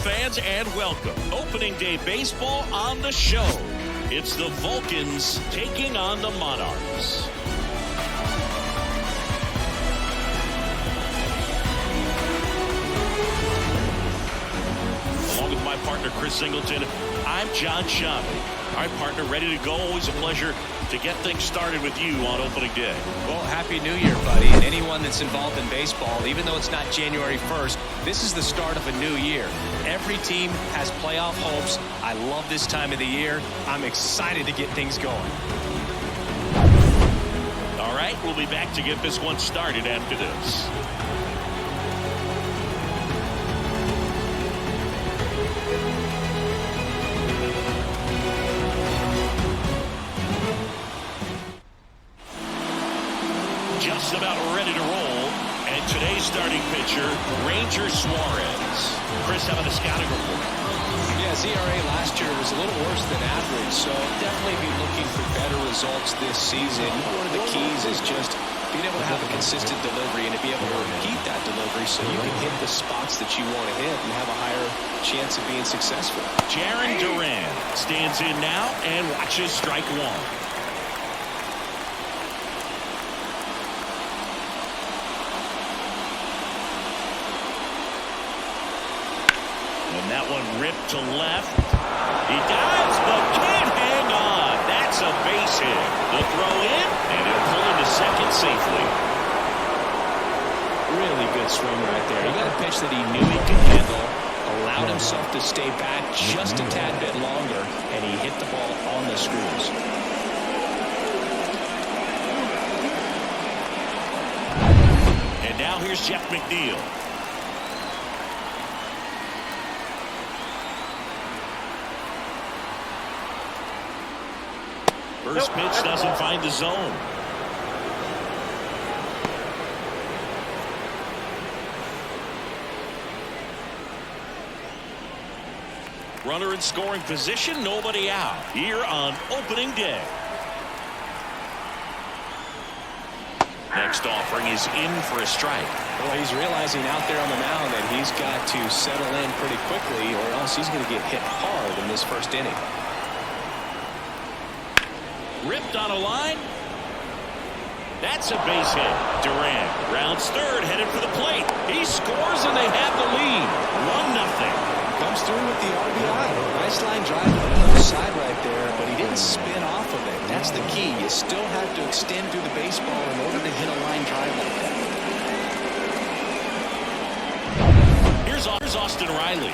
fans, and welcome. Opening day baseball on the show. It's the Vultures taking on the Monarchs. Along with my partner, Chris Singleton, I'm John Schaub. All right, partner, ready to go. Always a pleasure to get things started with you on opening day. Well, Happy New Year, buddy. And anyone that's involved in baseball, even though it's not January 1st, this is the start of a new year. Every team has playoff hopes. I love this time of the year. I'm excited to get things going. All right, we'll be back to get this one started after this. Just about ready to roll. And today's starting pitcher, Ranger Suarez. Chris, how about the scouting report? Yeah, his ERA last year was a little worse than average, so definitely be looking for better results this season. One of the keys is just being able to have a consistent delivery and to be able to repeat that delivery so you can hit the spots that you want to hit and have a higher chance of being successful. Jarren Duran stands in now and watches strike one. And that one ripped to left. He dives, but can't hang on. That's a base hit. The throw in, and he'll pull into second safely. Really good swing right there. He got a pitch that he knew he could handle, allowed himself to stay back just a tad bit longer, and he hit the ball on the screws. And now here's Jeff McNeil. First pitch doesn't find the zone. Runner in scoring position, nobody out here on opening day. Next offering is in for a strike. Well, he's realizing out there on the mound that he's got to settle in pretty quickly or else he's going to get hit hard in this first inning. Ripped on a line. That's a base hit. Duran rounds third, headed for the plate. He scores and they have the lead. 1-0. Comes through with the RBI. Nice line drive on the other side right there, but he didn't spin off of it. That's the key. You still have to extend through the baseball in order to hit a line drive like that. Here's Austin Riley.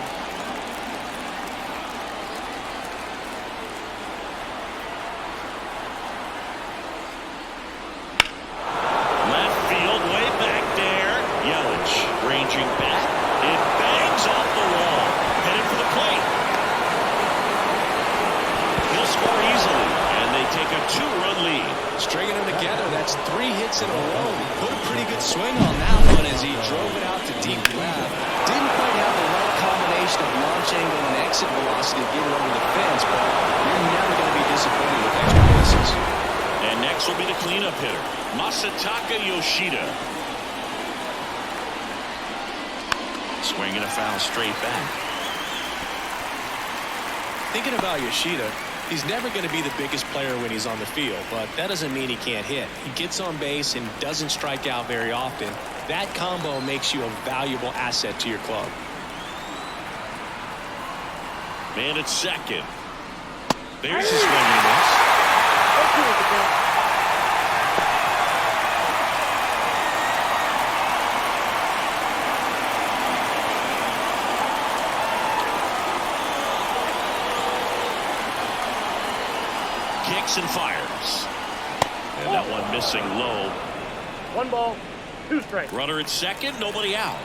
Ranging back. It bangs off the wall. Headed for the plate. He'll score easily, and they take a 2-run lead. Stringing them together, that's 3 hits in a row. Put a pretty good swing on that one as he drove it out to deep left. Didn't quite have the right combination of launch angle and exit velocity to get it over the fence, but you're never going to be disappointed with extra bases. And next will be the cleanup hitter, Masataka Yoshida. Swinging a foul straight back. Thinking about Yoshida, he's never going to be the biggest player when he's on the field, but that doesn't mean he can't hit. He gets on base and doesn't strike out very often. That combo makes you a valuable asset to your club. Man at second. There's his swing and a miss. Kicks and fires. And that one missing low. 1 ball, 2 strikes. Runner at second, nobody out.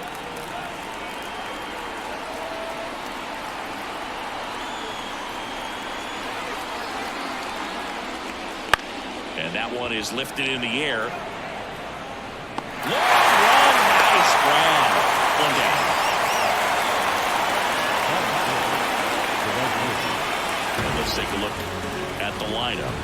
And that one is lifted in the air. Long run, nice grab. 1 down. And let's take a look at the lineup.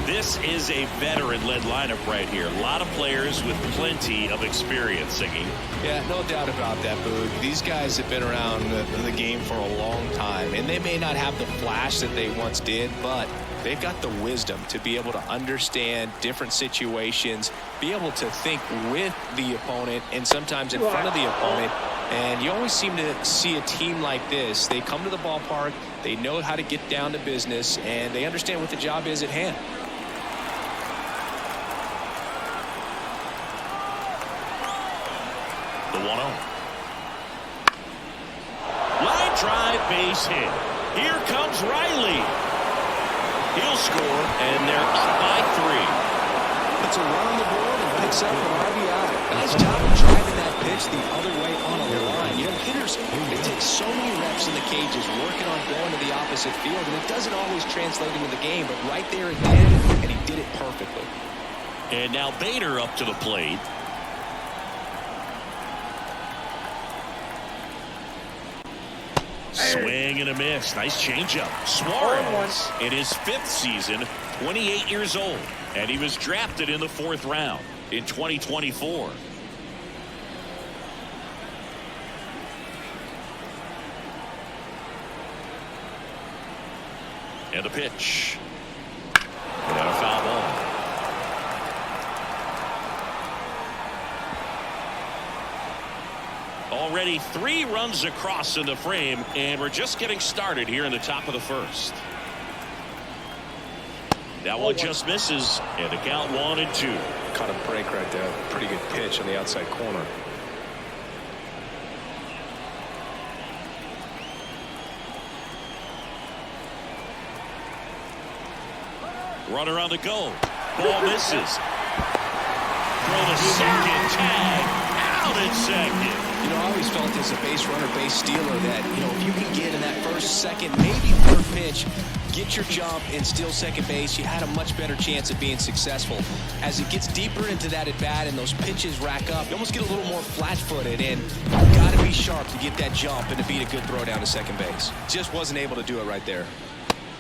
This is a veteran-led lineup right here. A lot of players with plenty of experience, Singing. Yeah, no doubt about that, Boog. These guys have been around the game for a long time, and they may not have the flash that they once did, but they've got the wisdom to be able to understand different situations, be able to think with the opponent and sometimes in front of the opponent. And you always seem to see a team like this. They come to the ballpark, they know how to get down to business, and they understand what the job is at hand. The 1-0. Line drive, base hit. Here comes Riley. He'll score, and they're up by 3. It's a run on the board and picks up an RBI. Nice job of driving that pitch the other way on a line. You know, hitters, they take so many reps in the cages working on going to the opposite field, and it doesn't always translate into the game, but right there it did, and he did it perfectly. And now Bader up to the plate. Swing and a miss. Nice changeup. Suarez in his 5th season, 28 years old, and he was drafted in the 4th round in 2024. And the pitch. And a foul ball. Already 3 runs across in the frame, and we're just getting started here in the top of the 1st. That one just misses, and the count 1-2. Caught a break right there. Pretty good pitch on the outside corner. Runner on the go. Ball misses. Throw the second, tag out at second. You know, I always felt as a base runner, base stealer that, you know, if you can get in that first, second, maybe third pitch, get your jump and steal second base, you had a much better chance of being successful. As it gets deeper into that at bat and those pitches rack up, you almost get a little more flat-footed, and you've got to be sharp to get that jump and to beat a good throw down to second base. Just wasn't able to do it right there.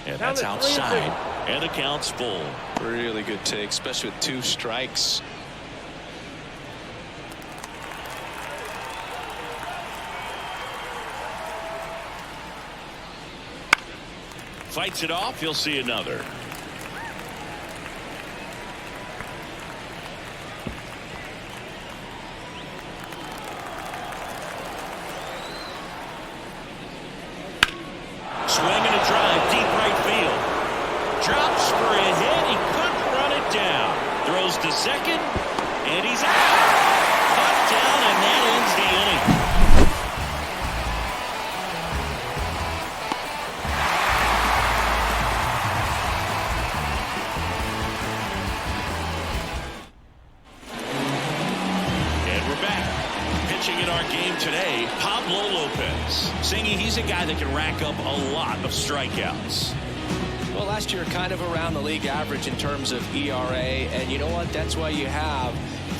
And that's outside, and the count's full. Really good take, especially with 2 strikes. Fights it off. He'll see another. Swing and a drive, deep right field. Drops for a hit. He couldn't run it down. Throws to second, and he's out. Cut down, and that ends the inning. Today, Pablo Lopez. Singy, he's a guy that can rack up a lot of strikeouts. Well, last year kind of around the league average in terms of ERA, and you know what? That's why you have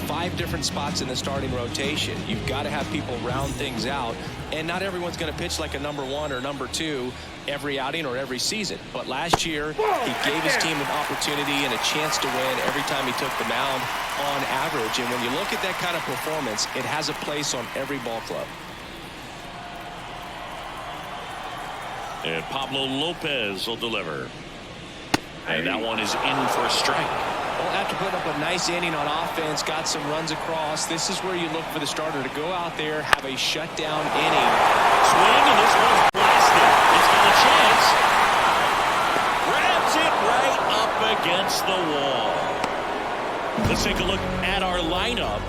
5 different spots in the starting rotation. You've got to have people round things out, and not everyone's going to pitch like a number 1 or number 2 every outing or every season. But last year, he gave his team an opportunity and a chance to win every time he took the mound on average. And when you look at that kind of performance, it has a place on every ball club. And Pablo Lopez will deliver. And that one is in for a strike. Well, after putting up a nice inning on offense, got some runs across, this is where you look for the starter to go out there, have a shutdown inning. Swing, and this one's blasted. It's got a chance. Grabs it right up against the wall. Let's take a look at our lineup.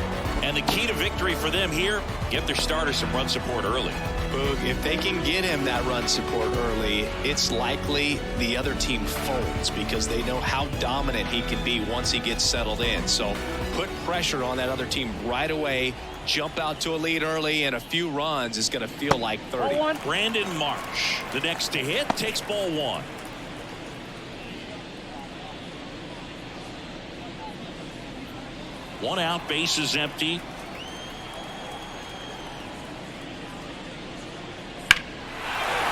And the key to victory for them here, get their starter some run support early. Boog, if they can get him that run support early, it's likely the other team folds because they know how dominant he can be once he gets settled in. So put pressure on that other team right away, jump out to a lead early, and a few runs is going to feel like 30. Brandon Marsh, the next to hit, takes ball 1. One out, base is empty.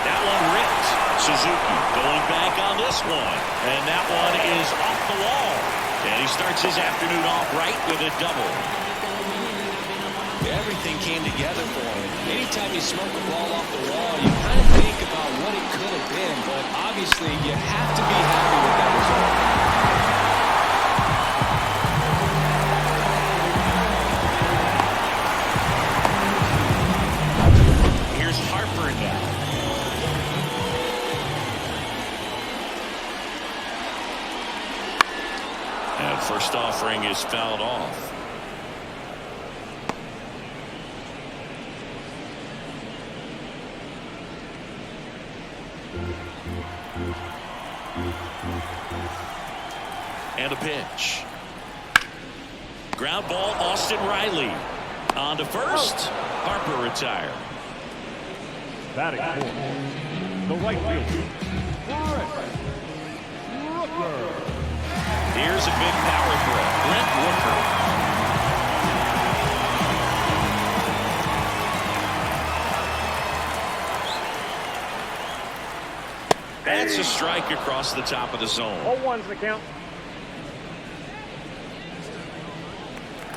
That one ripped. Suzuki Going back on this one. And that one is off the wall. And he starts his afternoon off right with a double. Everything came together for him. Anytime you smoke a ball off the wall, you kind of think about what it could have been, but obviously you have to be happy with that result. Here's Harper now. And first offering is fouled off. And a pitch. Ground ball, Austin Riley. On to first. Harper retired. Batting fourth, the right fielder, Here's a big power throw. Brent Rooker. That's a strike across the top of the zone. 0-1's the count.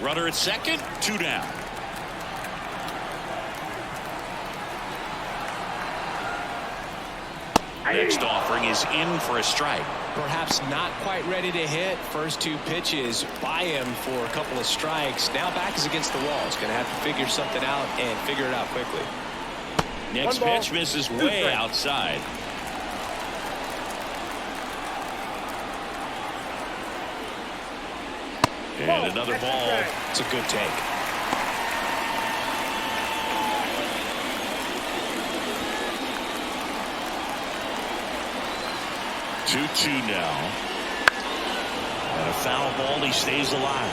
Runner at second, 2 down. Next offering is in for a strike. Perhaps not quite ready to hit. First 2 pitches by him for a couple of strikes. Now back is against the wall. He's going to have to figure something out and figure it out quickly. Next pitch misses way outside. And another ball. It's a good take. Two now. And a foul ball. He stays alive.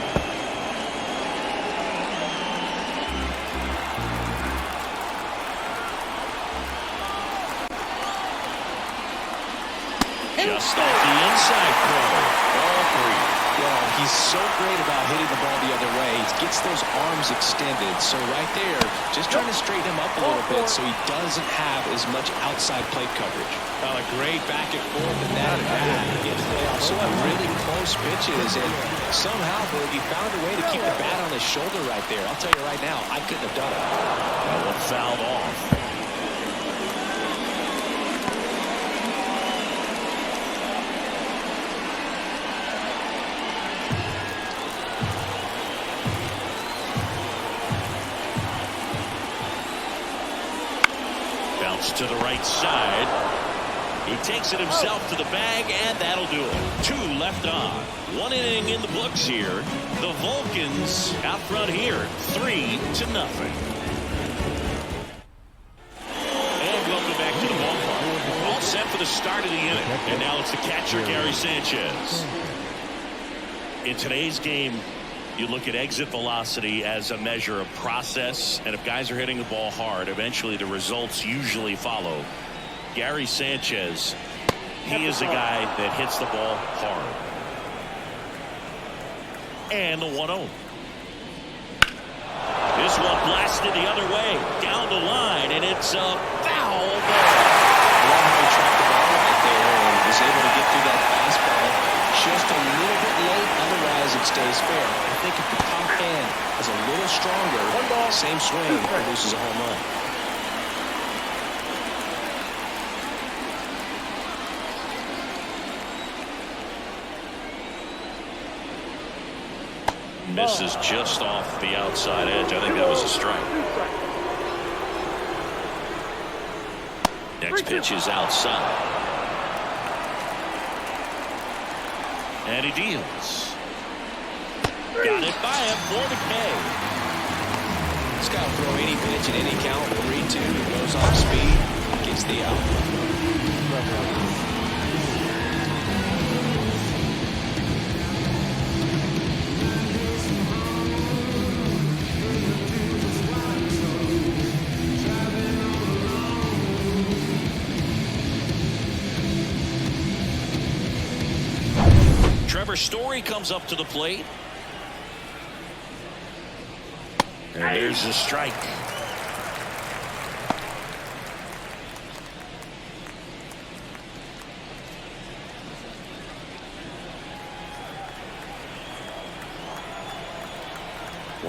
Just off the inside corner. Ball 3. Well, he's so great about hitting the ball the other way. He gets those arms extended. So right there, just trying to straighten him up a little bit so he doesn't have as much outside plate coverage. Well, a great back and forth in that at-bat. Getting off some really close pitches, and somehow he found a way to keep the bat on his shoulder right there. I'll tell you right now, I couldn't have done it. That one fouled off. To the right side. He takes it himself to the bag, and that'll do it. 2 left on. 1 inning in the books here. The Vulcans out front here, 3-0. And welcome back to the ballpark. All set for the start of the inning. And now it's the catcher, Gary Sanchez. In today's game, you look at exit velocity as a measure of process, and if guys are hitting the ball hard, eventually the results usually follow. Gary Sanchez, he is a guy that hits the ball hard. And the 1-0. This one blasted the other way, down the line, and it's a foul ball. He tracked the ball right there and was able to get through that fastball just a little bit late. Otherwise, it stays fair. I think if the top end is a little stronger, same swing produces a home run. Misses just off the outside edge. I think that was a strike. Next pitch is outside. And he deals. Got it by him for the K. This guy will throw any pitch at any count. 3-2. Goes off speed. Gets the out. Trevor Story comes up to the plate. And there's the strike.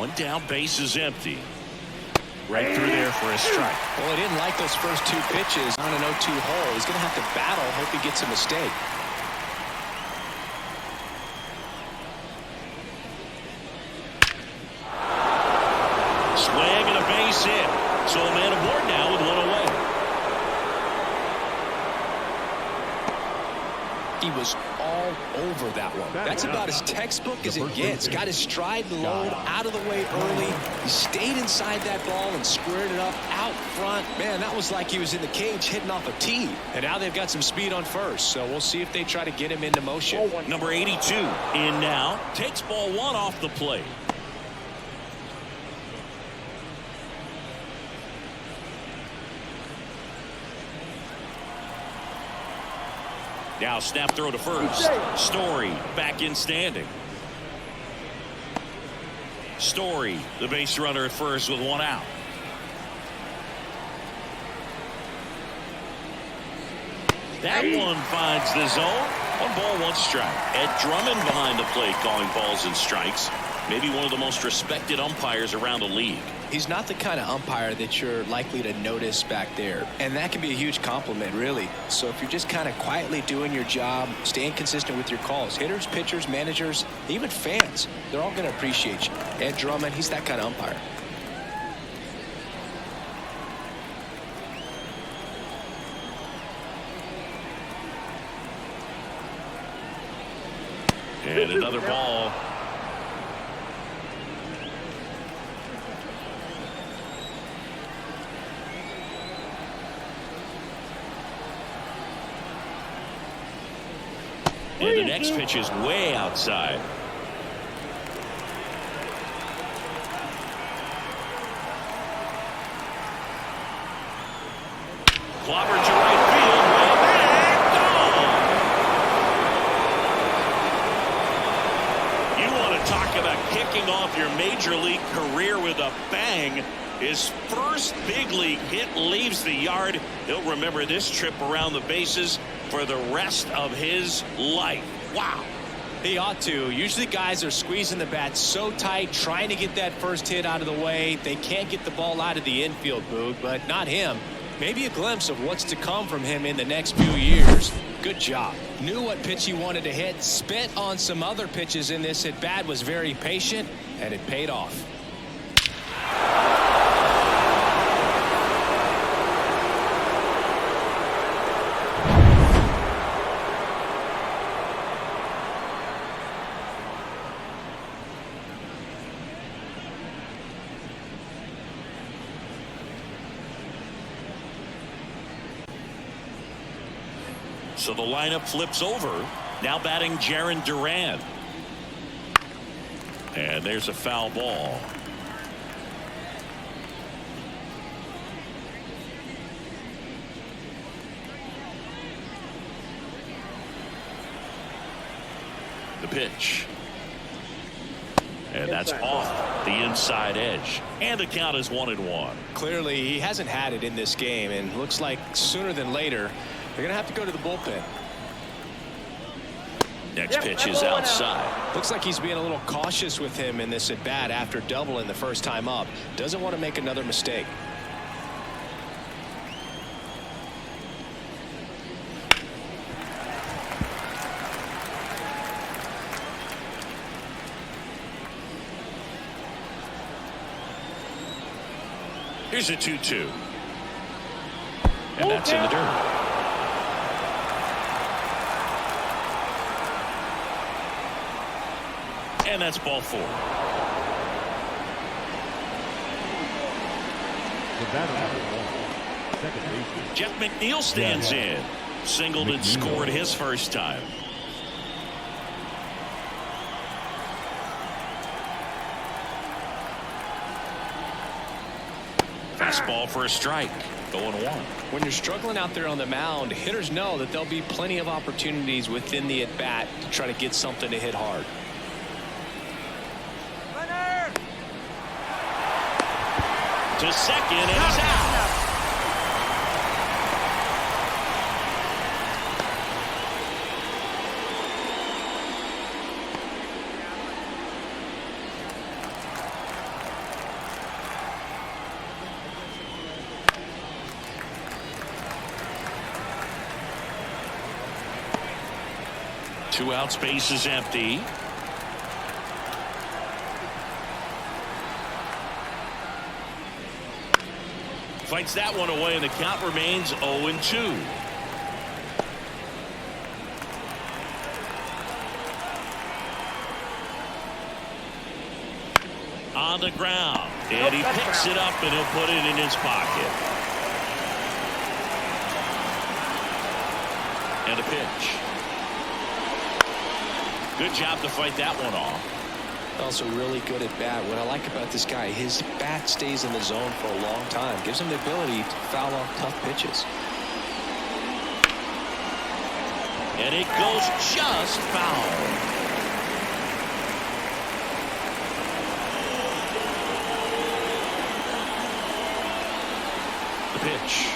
One down, base is empty. Right through there for a strike. Well, he didn't like those first two pitches on an 0-2 hole. He's going to have to battle, hope he gets a mistake. Swing and a base hit. So a man aboard now with one away. He was all over that one. That's about as textbook as it gets. Got his stride and load out of the way early. He stayed inside that ball and squared it up out front. Man, that was like he was in the cage hitting off a tee. And now they've got some speed on first, so we'll see if they try to get him into motion. Number 82 in now. Takes ball one off the plate. Now snap throw to first. Story back in standing. Story, the base runner at first with one out. That one finds the zone. 1 ball, 1 strike. Ed Drummond behind the plate calling balls and strikes. Maybe one of the most respected umpires around the league. He's not the kind of umpire that you're likely to notice back there. And that can be a huge compliment, really. So if you're just kind of quietly doing your job, staying consistent with your calls, hitters, pitchers, managers, even fans, they're all going to appreciate you. Ed Drummond, he's that kind of umpire. And another ball. And the next pitch is way outside. Clobbered to right field. Way back. Gone. You want to talk about kicking off your major league career with a bang. His first big league hit leaves the yard. He'll remember this trip around the bases for the rest of his life. Wow. He ought to. Usually guys are squeezing the bat so tight, trying to get that first hit out of the way. They can't get the ball out of the infield, Boog, but not him. Maybe a glimpse of what's to come from him in the next few years. Good job. Knew what pitch he wanted to hit, spit on some other pitches in this at bat, was very patient, and it paid off. So the lineup flips over. Now batting Jarren Duran. And there's a foul ball. The pitch. And that's off the inside edge. And the count is 1-1. Clearly, he hasn't had it in this game, and looks like sooner than later, they're going to have to go to the bullpen. Next pitch is outside. Looks like he's being a little cautious with him in this at bat after doubling the first time up. Doesn't want to make another mistake. Here's a 2-2. And that's in the dirt. And that's ball 4. Jeff McNeil stands in. Singled and scored his first time. Fastball for a strike. 0-1. When you're struggling out there on the mound, hitters know that there'll be plenty of opportunities within the at-bat to try to get something to hit hard. To second, and he's out. Two out, space is empty. Fights that one away, and the count remains 0-2. On the ground, and he picks it up, and he'll put it in his pocket. And a pitch. Good job to fight that one off. Also really good at bat. What I like about this guy, his bat stays in the zone for a long time. Gives him the ability to foul off tough pitches. And it goes just foul. The pitch.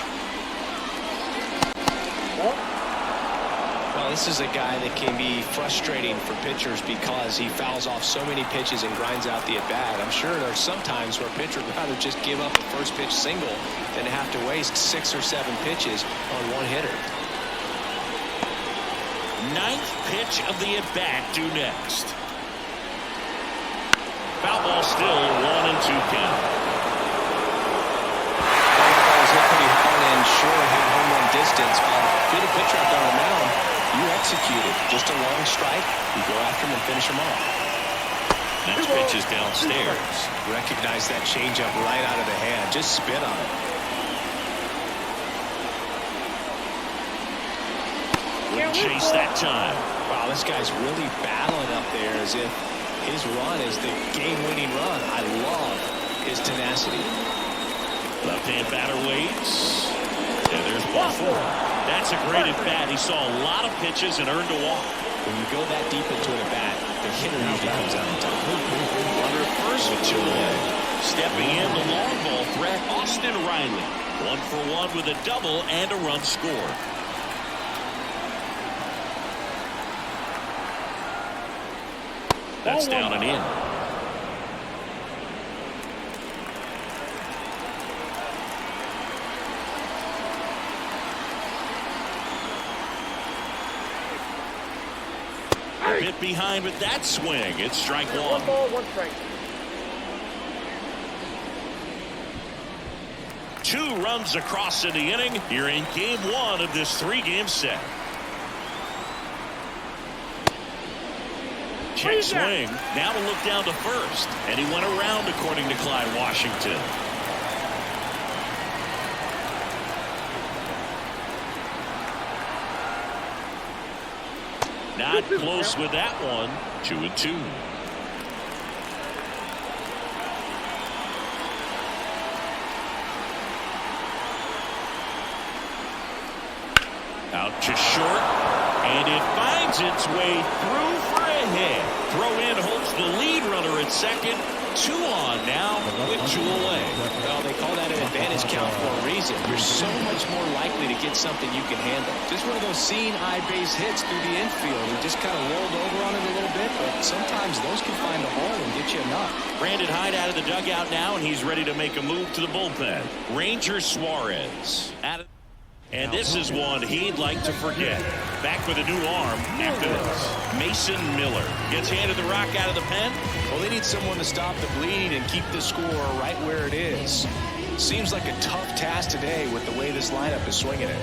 Well, this is a guy that can be frustrating for pitchers because he fouls off so many pitches and grinds out the at-bat. I'm sure there's some times where a pitcher would rather just give up a first pitch single than have to waste 6 or 7 pitches on one hitter. Ninth pitch of the at-bat due next. Foul ball still, 1-2 count. That was hit pretty hard and sure hit home run distance. If you're the pitcher out there on the mound, you execute it. Just a long strike. You go after him and finish him off. Next pitch is downstairs. Recognize that changeup right out of the hand. Just spit on it. Chase that time. Wow, this guy's really battling up there as if his run is the game-winning run. I love his tenacity. Left-hand batter waits. And there's ball 4. That's a great at-bat. He saw a lot of pitches and earned a walk. When you go that deep into an at-bat, the hitter usually comes out on top. Runner at first with 2 away. Stepping in, the long ball threat, Austin Riley. 1 for 1 with a double and a run scored. That's down and in. A bit behind with that swing. It's strike 1. 1 ball, 1 strike. 2 runs across in the inning. You're in game 1 of this 3-game set. Check swing. Now to look down to first. And he went around according to Clyde Washington. Not close with that one. 2-2. Out to short. And it finds its way through for a hit. Throw in holds the lead runner at second. 2 on now with 2 away. Well, they call that an advantage count for a reason. You're so much more likely to get something you can handle. Just one of those seeing eye base hits through the infield. He just kind of rolled over on it a little bit, but sometimes those can find a hole and get you a knock. Brandon Hyde out of the dugout now, and he's ready to make a move to the bullpen. Ranger Suarez. And this is one he'd like to forget. Back with a new arm after this. Mason Miller gets handed the rock out of the pen. Well, they need someone to stop the bleed and keep the score right where it is. Seems like a tough task today with the way this lineup is swinging it.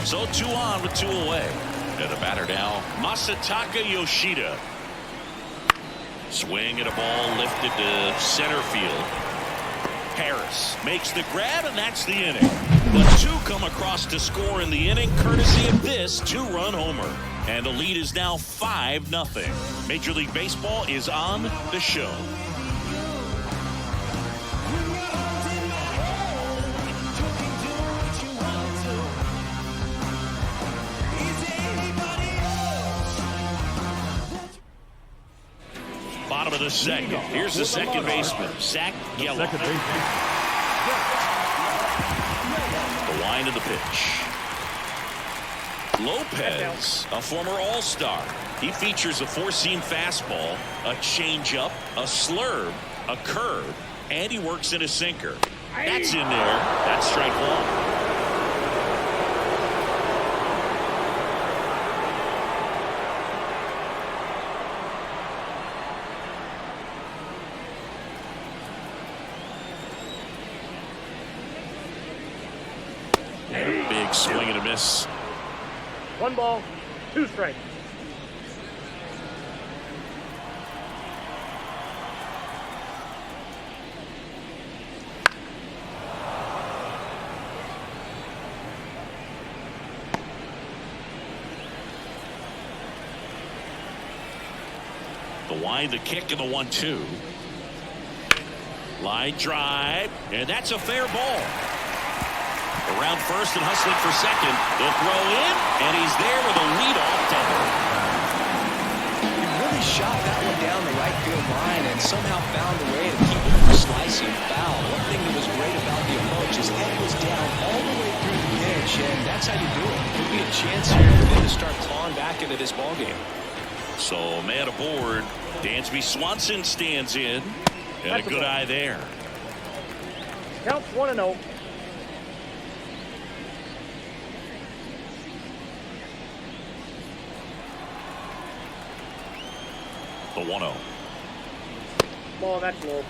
So 2 on with 2 away. And the batter now, Masataka Yoshida. Swing at a ball lifted to center field. Harris makes the grab, and that's the inning. But 2 come across to score in the inning, courtesy of this 2-run homer. And the lead is now 5-0. Major League Baseball is on the show. Bottom of the second. Here's the second baseman, Zach Geller. Second baseman. The line of the pitch. Lopez, a former All-Star. He features a 4-seam fastball, a changeup, a slurve, a curve, and he works in a sinker. That's in there. That's strike 1. And a big swing and a miss. 1 ball, 2 strikes. The wind, the kick, and the 1-2. Line drive, and that's a fair ball. Around first and hustling for second. They'll throw in, and he's there with a leadoff double. He really shot that one down the right field line and somehow found a way to keep it from slicing foul. One thing that was great about the approach, his head was down all the way through the pitch, and that's how you do it. Could be a chance here for them to start clawing back into this ballgame. So, man aboard. Dansby Swanson stands in. And a good eye there. Counts 1-0. The 1-0. Ball, that's low.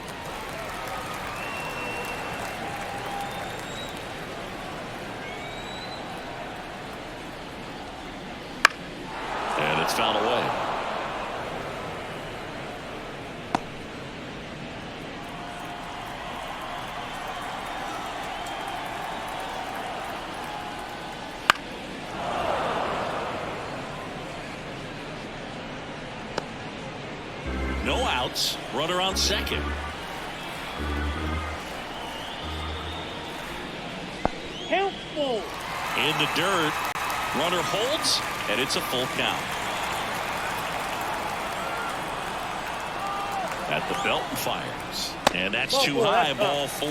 And it's fouled away. No outs. Runner on second. Count full. In the dirt. Runner holds, and it's a full count. At the belt and fires. And that's too high, ball 4.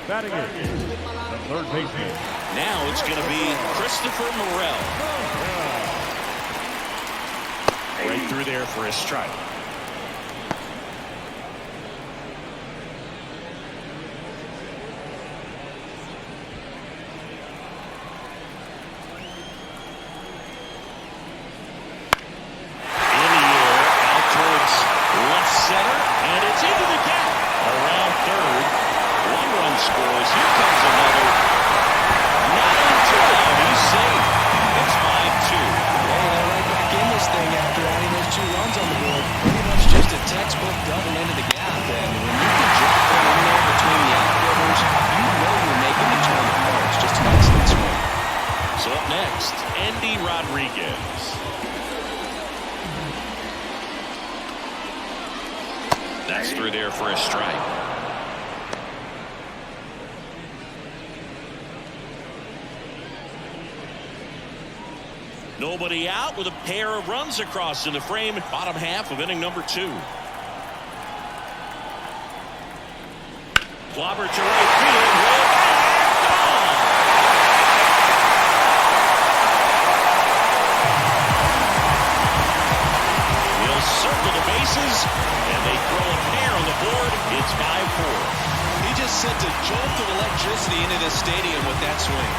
Batting in, the third baseman. Now it's going to be Christopher Morel. Right through there for a strike. That's through there for a strike. Nobody out with a pair of runs across in the frame. Bottom half of inning number 2. Clobber to right field. He'll circle the bases, and they throw a pair on the board. It's 5-4. He just sent a jolt of electricity into this stadium with that swing.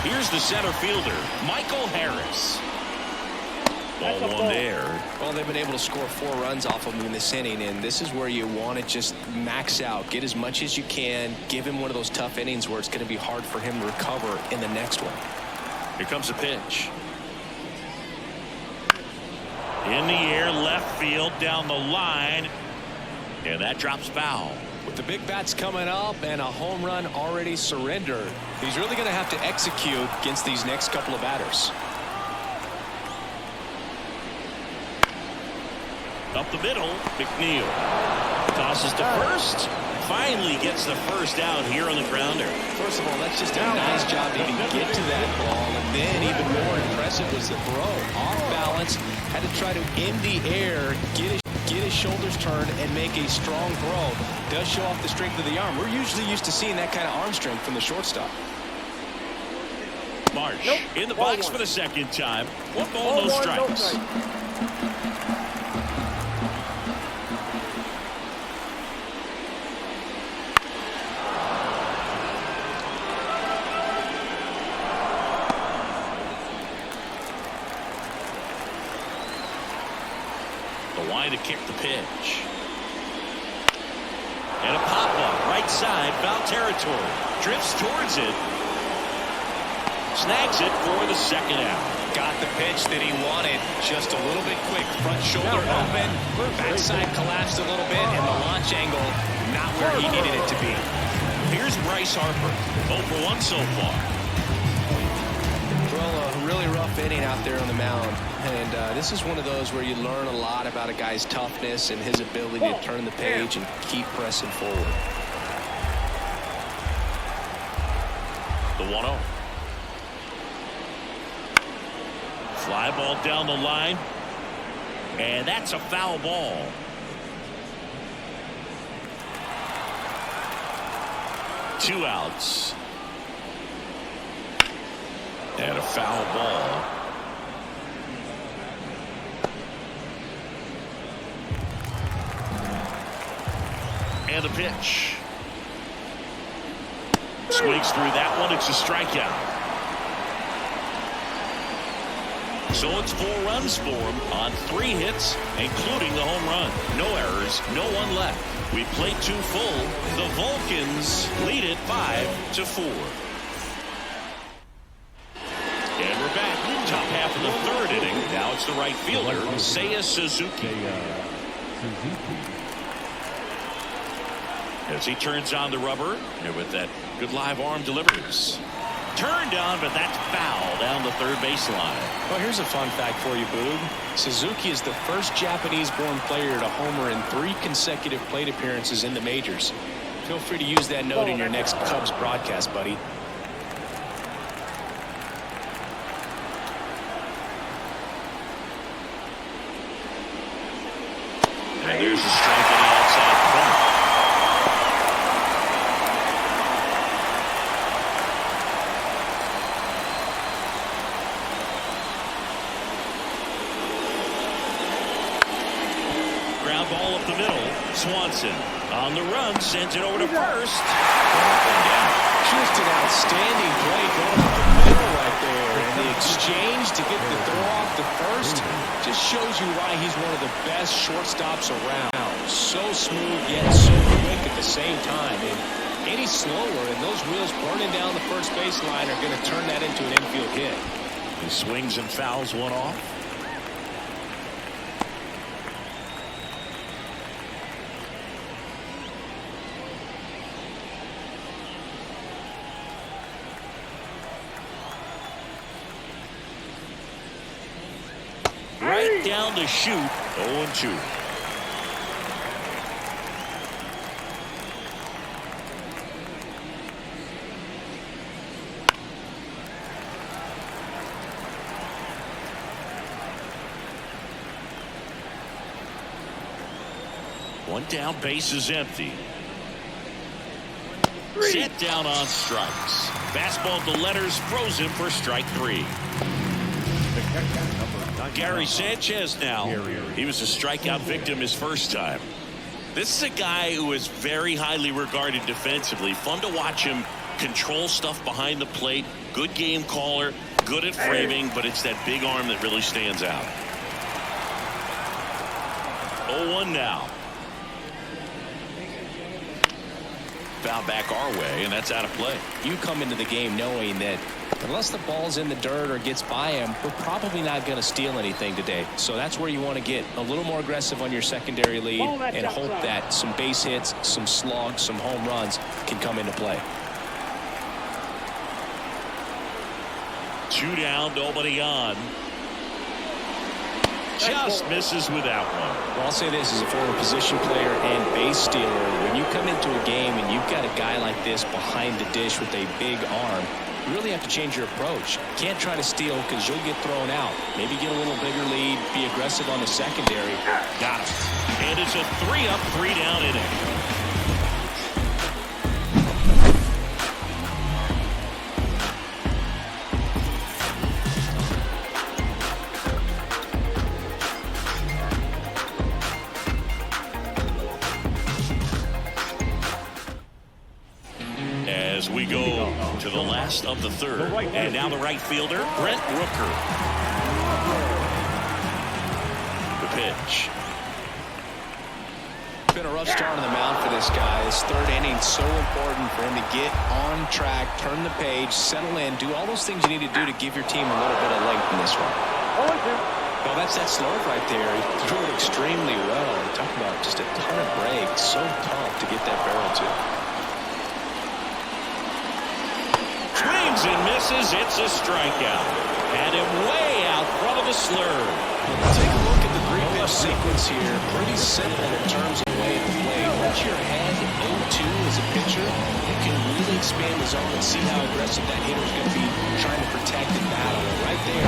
Here's the center fielder, Michael Harris. Ball 1 there. Well, they've been able to score 4 runs off of him in this inning, and this is where you want to just max out, get as much as you can, give him one of those tough innings where it's going to be hard for him to recover in the next one. Here comes a pitch. In the air, left field, down the line, and that drops foul. With the big bats coming up and a home run already surrendered, he's really going to have to execute against these next couple of batters. Up the middle, McNeil tosses to first. Finally gets the first out here on the grounder. First of all, that's just a nice job to even get to that ball, and then even more impressive was the throw. Off balance, had to try to in the air, get his shoulders turned and make a strong throw. Does show off the strength of the arm. We're usually used to seeing that kind of arm strength from the shortstop. Marsh in the box for the second time. 1 ball, no strikes. The line to kick the pitch. And a pop-up right side, foul territory. Drifts towards it. Snags it for the second out. Got the pitch that he wanted. Just a little bit quick. Front shoulder open. Backside collapsed a little bit. And the launch angle not where he needed it to be. Here's Bryce Harper. 0 for 1 so far. Well, a really rough inning out there on the mound. And this is one of those where you learn a lot about a guy's toughness and his ability to turn the page and keep pressing forward. The 1-0. Fly ball down the line. And that's a foul ball. Two outs. And a foul ball. And a pitch. Swings through that one. It's a strikeout. So it's 4 runs for him on 3 hits, including the home run. No errors, no one left. We played 2 full. The Vulcans lead it 5-4. And we're back. Top half of the 3rd inning. Now it's the right fielder, Seiya Suzuki. As he turns on the rubber, and with that good live arm delivers. Turned on, but that's foul down the third baseline. Well, here's a fun fact for you, Boog. Suzuki is the first Japanese-born player to homer in 3 consecutive plate appearances in the majors. Feel free to use that note in your next Cubs broadcast, buddy. And there's a strike in the outside corner. Ground ball up the middle. Swanson on the run, sends it over to first. Just an outstanding play going up the middle right there. And the exchange to get the throw off the first just shows you why he's one of the best shortstops around. So smooth yet so quick at the same time. And any slower and those wheels burning down the first baseline are going to turn that into an infield hit. He swings and fouls one off. Right down the chute, 0-2. One down, base is empty. Set down on strikes. Fastball to letters, frozen for strike 3. Gary Sanchez now. He was a strikeout victim his first time. This is a guy who is very highly regarded defensively. Fun to watch him control stuff behind the plate. Good game caller, good at framing, but it's that big arm that really stands out. 0-1 now. Foul back our way, and that's out of play. You come into the game knowing that unless the ball's in the dirt or gets by him, we're probably not going to steal anything today. So that's where you want to get a little more aggressive on your secondary lead and hope that some base hits, some slugs, some home runs can come into play. 2 down, nobody on. Just misses with that one. Well, I'll say this as a former position player and base stealer. When you come into a game and you've got a guy like this behind the dish with a big arm, you really have to change your approach. Can't try to steal because you'll get thrown out. Maybe get a little bigger lead, be aggressive on the secondary. Got him. And it's a 3-up, 3-down inning. We go to the last of the third. And now the right fielder, Brent Rooker. The pitch. Been a rough start on the mound for this guy. His third inning so important for him to get on track, turn the page, settle in, do all those things you need to do to give your team a little bit of length in this one. Well, that's that slurve right there. He threw it extremely well. Talk about just a ton of break. So tough to get that barrel to. Swings and misses. It's a strikeout. Had him way out front of the slurve. Take a look at the three-pitch sequence here. Pretty simple in terms of way to play. Once you're ahead 0-2 as a pitcher, you can really expand the zone and see how aggressive that hitter is going to be trying to protect and battle. And right there,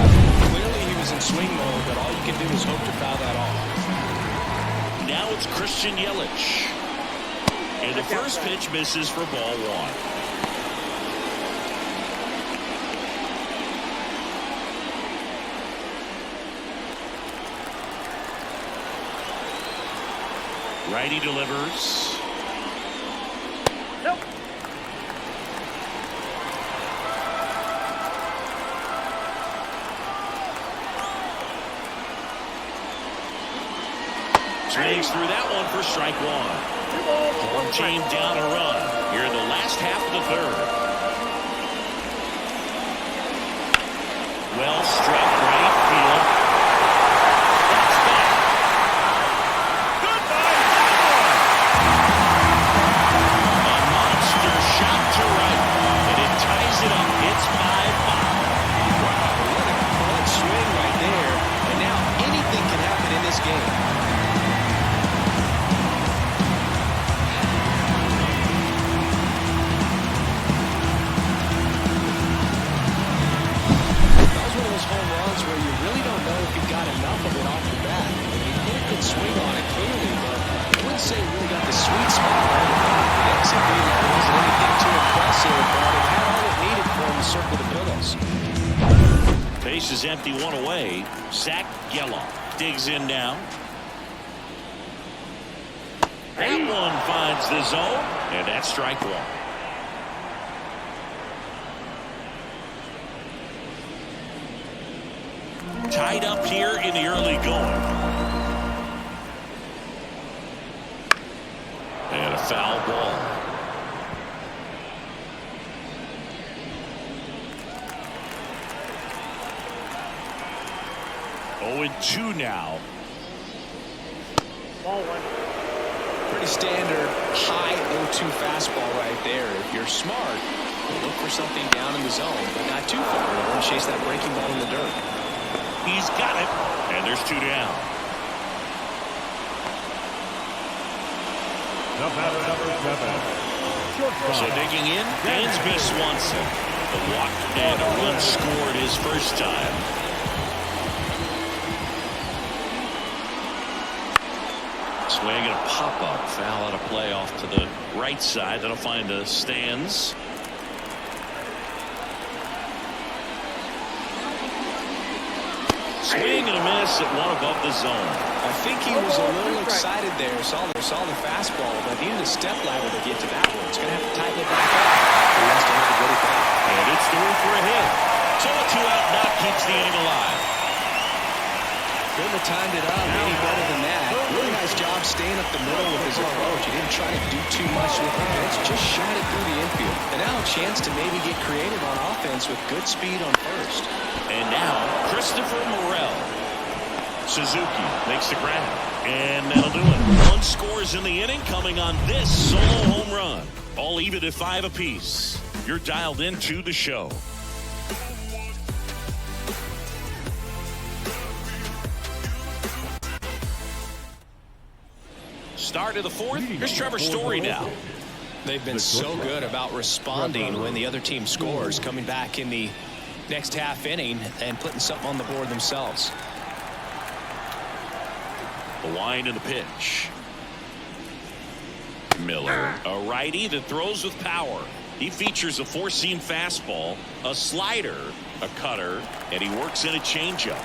clearly he was in swing mode, but all you can do is hope to foul that off. Now it's Christian Yelich. And the first pitch misses for ball one. Righty delivers. Nope. Swings through that one for strike one. One team down a run here in the last half of the third. Well struck right field. That's back. Goodbye. A monster shot to right, and it ties it up. It's 5-5. Wow, what a clutch swing right there. And now anything can happen in this game. Home runs where you really don't know if you got enough of it off the bat. He put a good swing on it clearly, but I wouldn't say he really got the sweet spot right. The exit line wasn't anything too impressive, but it had all it needed for him to circle the pillows. Base is empty, one away. Zach Geloff digs in now. That one finds the zone, and that's strike one. Tied up here in the early going. And a foul ball. Oh, and 2 now. Ball one. Pretty standard high 0-2 fastball right there. If you're smart, look for something down in the zone, but not too far. Don't chase that breaking ball in the dirt. He's got it, and there's 2 down. So digging in, Dansby Swanson. The walk and a run scored his first time. Swing and a pop-up. Foul out of play off to the right side. That'll find the stands. Swing and a miss at one above the zone. I think he was a little excited there. Saw the fastball, but needed a step ladder to get to that one. It's going to have to tighten it back up. He has to have to get it back. And it's through for a hit. So a 2-out knock keeps the inning alive. Couldn't have timed it up any better than that. Really nice job staying up the middle with his approach. He didn't try to do too much with the pitch. Just shot it through the infield. And now a chance to maybe get creative on offense with good speed on first. And now Christopher Morel. Suzuki makes the grab. And that'll do it. 1 scores in the inning coming on this solo home run. All even at 5 apiece. You're dialed into the show. Start of the 4th. Here's Trevor Story now. They've been so good about responding when the other team scores, coming back in the next half inning and putting something on the board themselves. The line and the pitch. Miller, a righty that throws with power. He features a 4-seam fastball, a slider, a cutter, and he works in a changeup.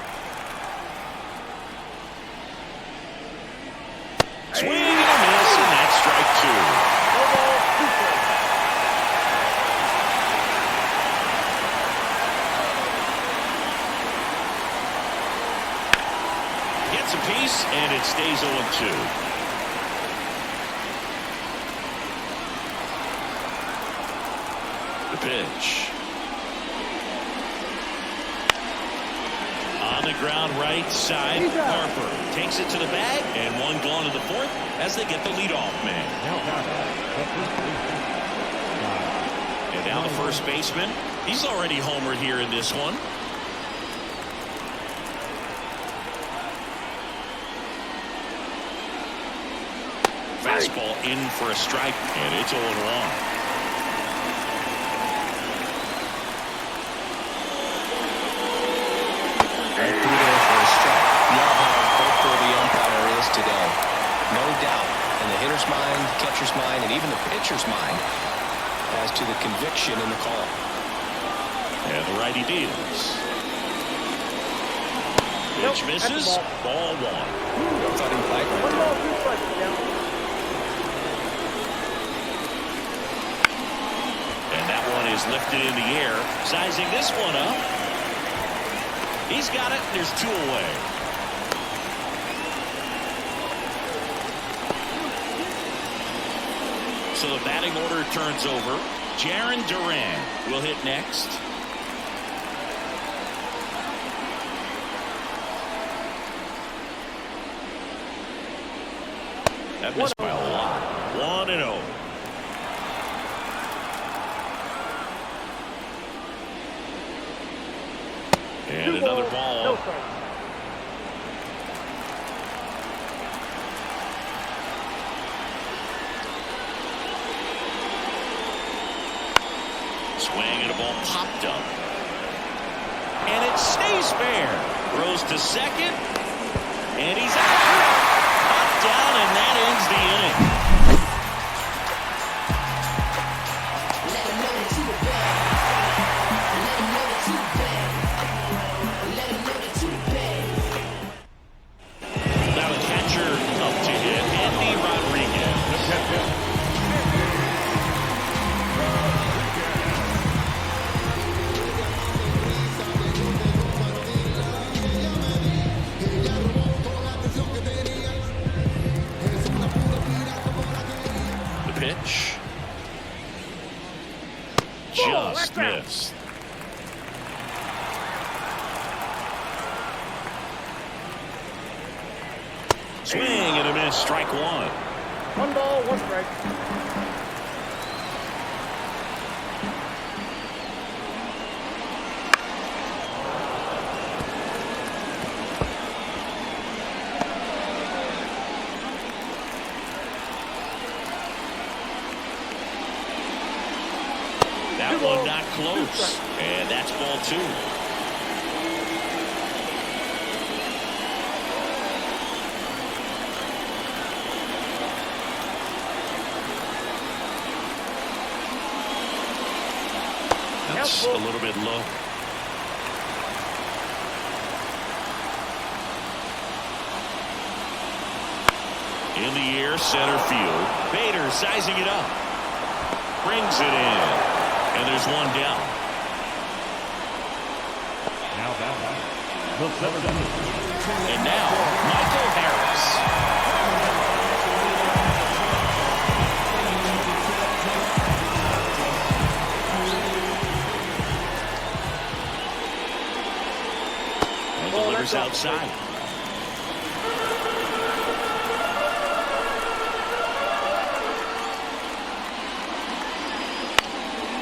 Swing and a miss, and that's strike 2. apiece, and it stays 0-2. The pitch. On the ground right side, Harper takes it to the bag, and one gone to the fourth as they get the leadoff man. And now the first baseman. He's already homered here in this one. Fastball in for a strike, and it's 0-1. And through there for a strike. Love how hopeful the umpire is today. No doubt in the hitter's mind, the catcher's mind, and even the pitcher's mind as to the conviction in the call. And the righty deals. Pitch misses. Ball 1. Thought he liked it. 1 ball, 2 strikes. Down. And that one is lifted in the air. Sizing this one up. He's got it. There's 2 away. So the batting order turns over. Jarren Duran will hit next. That missed by a lot. 1-0. And another ball. No strike. Swing and a ball popped up. And it stays fair. Throws to second. And he's out. Knocked down, and that ends the inning. Now the catcher up to hit, Andy Rodriguez. The pitch. Just missed. Swing and a miss. Strike 1. 1 ball, 1 strike. That one not close. And that's ball 2. That's a little bit low. In the air, center field. Bader sizing it up. Brings it in. And there's one down. And now, Michael Harris. Delivers outside.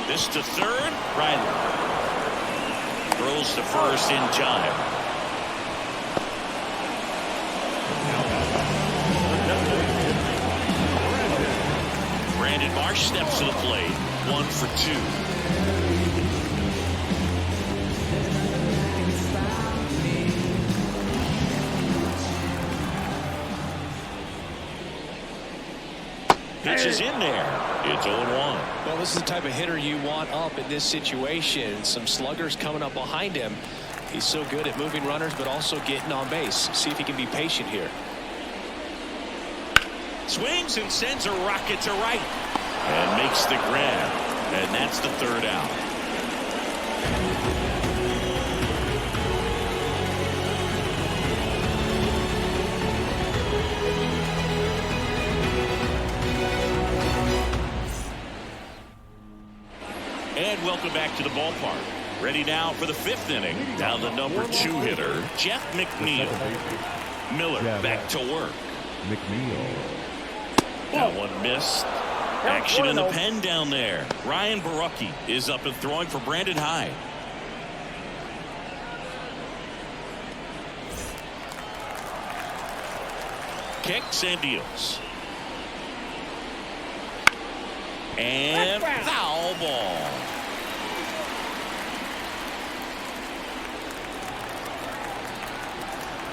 This to third. Riley throws to first in time. Brandon Marsh steps to the plate. 1 for 2. Pitch is in there. It's 0-1. Well, this is the type of hitter you want up in this situation. Some sluggers coming up behind him. He's so good at moving runners, but also getting on base. See if he can be patient here. Swings and sends a rocket to right. And makes the grab. And that's the 3rd out. welcome back to the ballpark. Ready now for the 5th inning. Now the number 2 hitter, Jeff McNeil. Miller back to work. McNeil. That one missed. Action in the pen down there. Ryan Barucki is up and throwing for Brandon Hyde. Kicks and deals. And foul ball.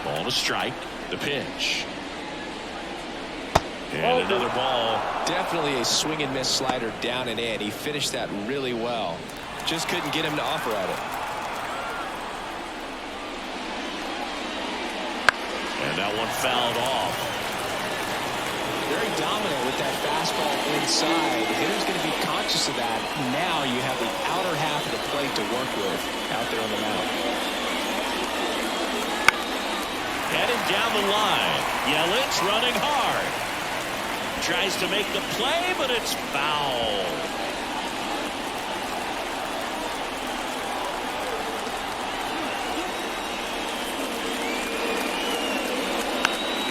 Ball to strike. The pitch. And another ball. Definitely a swing and miss slider down and in. He finished that really well. Just couldn't get him to offer at it. And that one fouled off. Very dominant with that fastball inside. The hitter's going to be conscious of that. Now you have the outer half of the plate to work with out there on the mound. Headed down the line. Yelich running hard. Tries to make the play, but it's foul.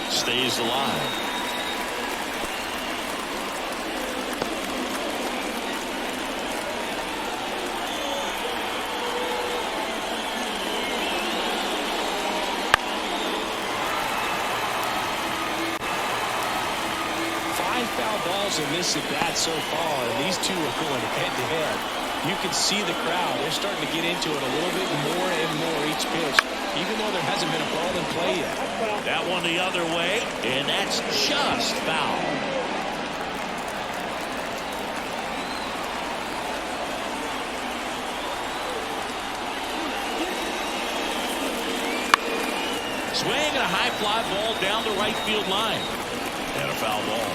Stays alive. Balls in this at bat so far, and these two are going head to head. You can see the crowd. They're starting to get into it a little bit more and more each pitch, even though there hasn't been a ball in play yet. That one the other way, and that's just foul. Swing and a high fly ball down the right field line. And a foul ball.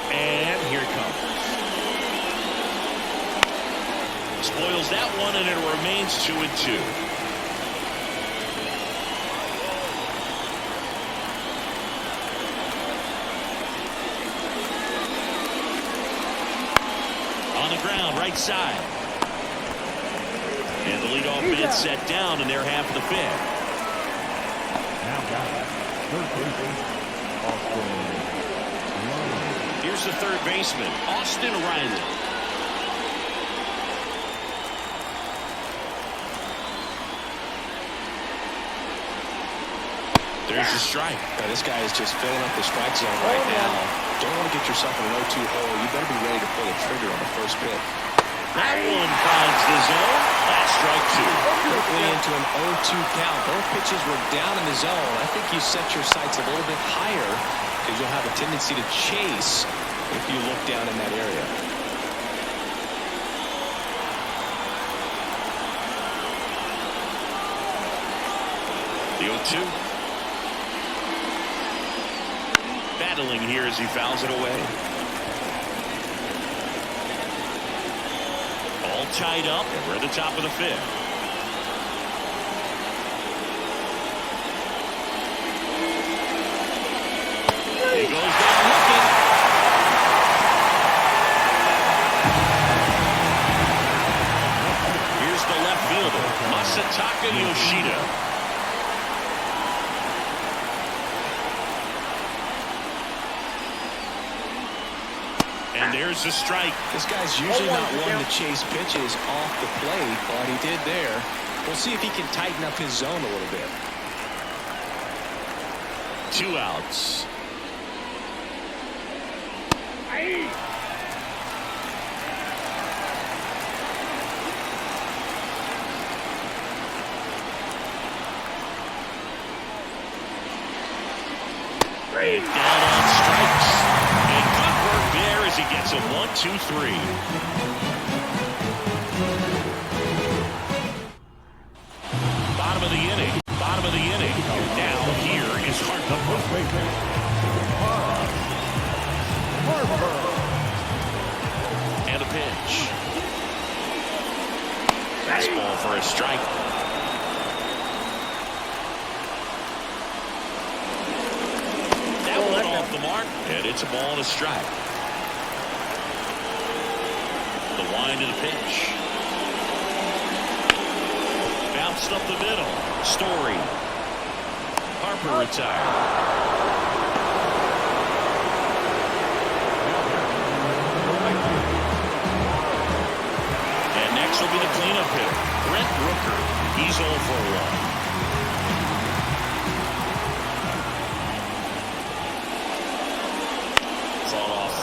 And here it comes. Spoils that one, and it remains 2-2. On the ground, right side. And the leadoff bid set down in their half of the 5th. Now got it. Here's the third baseman, Austin Riley. There's the strike. Now, this guy is just filling up the strike zone right now. Don't want to get yourself in an 0-2 hole. You better be ready to pull the trigger on the first pitch. That one finds the zone. That's strike 2. Quickly into an 0-2 count. Both pitches were down in the zone. I think you set your sights a little bit higher because you'll have a tendency to chase if you look down in that area. The 0-2. Battling here as he fouls it away. All tied up, and we're at the top of the 5th. He goes down looking. Here's the left fielder, Masataka Yoshida. And there's the strike. This guy's usually not one to chase pitches off the plate, but he did there. We'll see if he can tighten up his zone a little bit. 2 outs. Right down on strikes. And good work there as he gets a 1-2-3. Bottom of the inning. Bottom of the inning. Now here is Harper. And a pitch. Fastball for a strike. That one off the mark, and it's It's a ball and a strike. The wind of the pitch. Bounced up the middle. Story. Harper retired. And next will be the cleanup hitter, Brent Rooker. He's 0 for 1.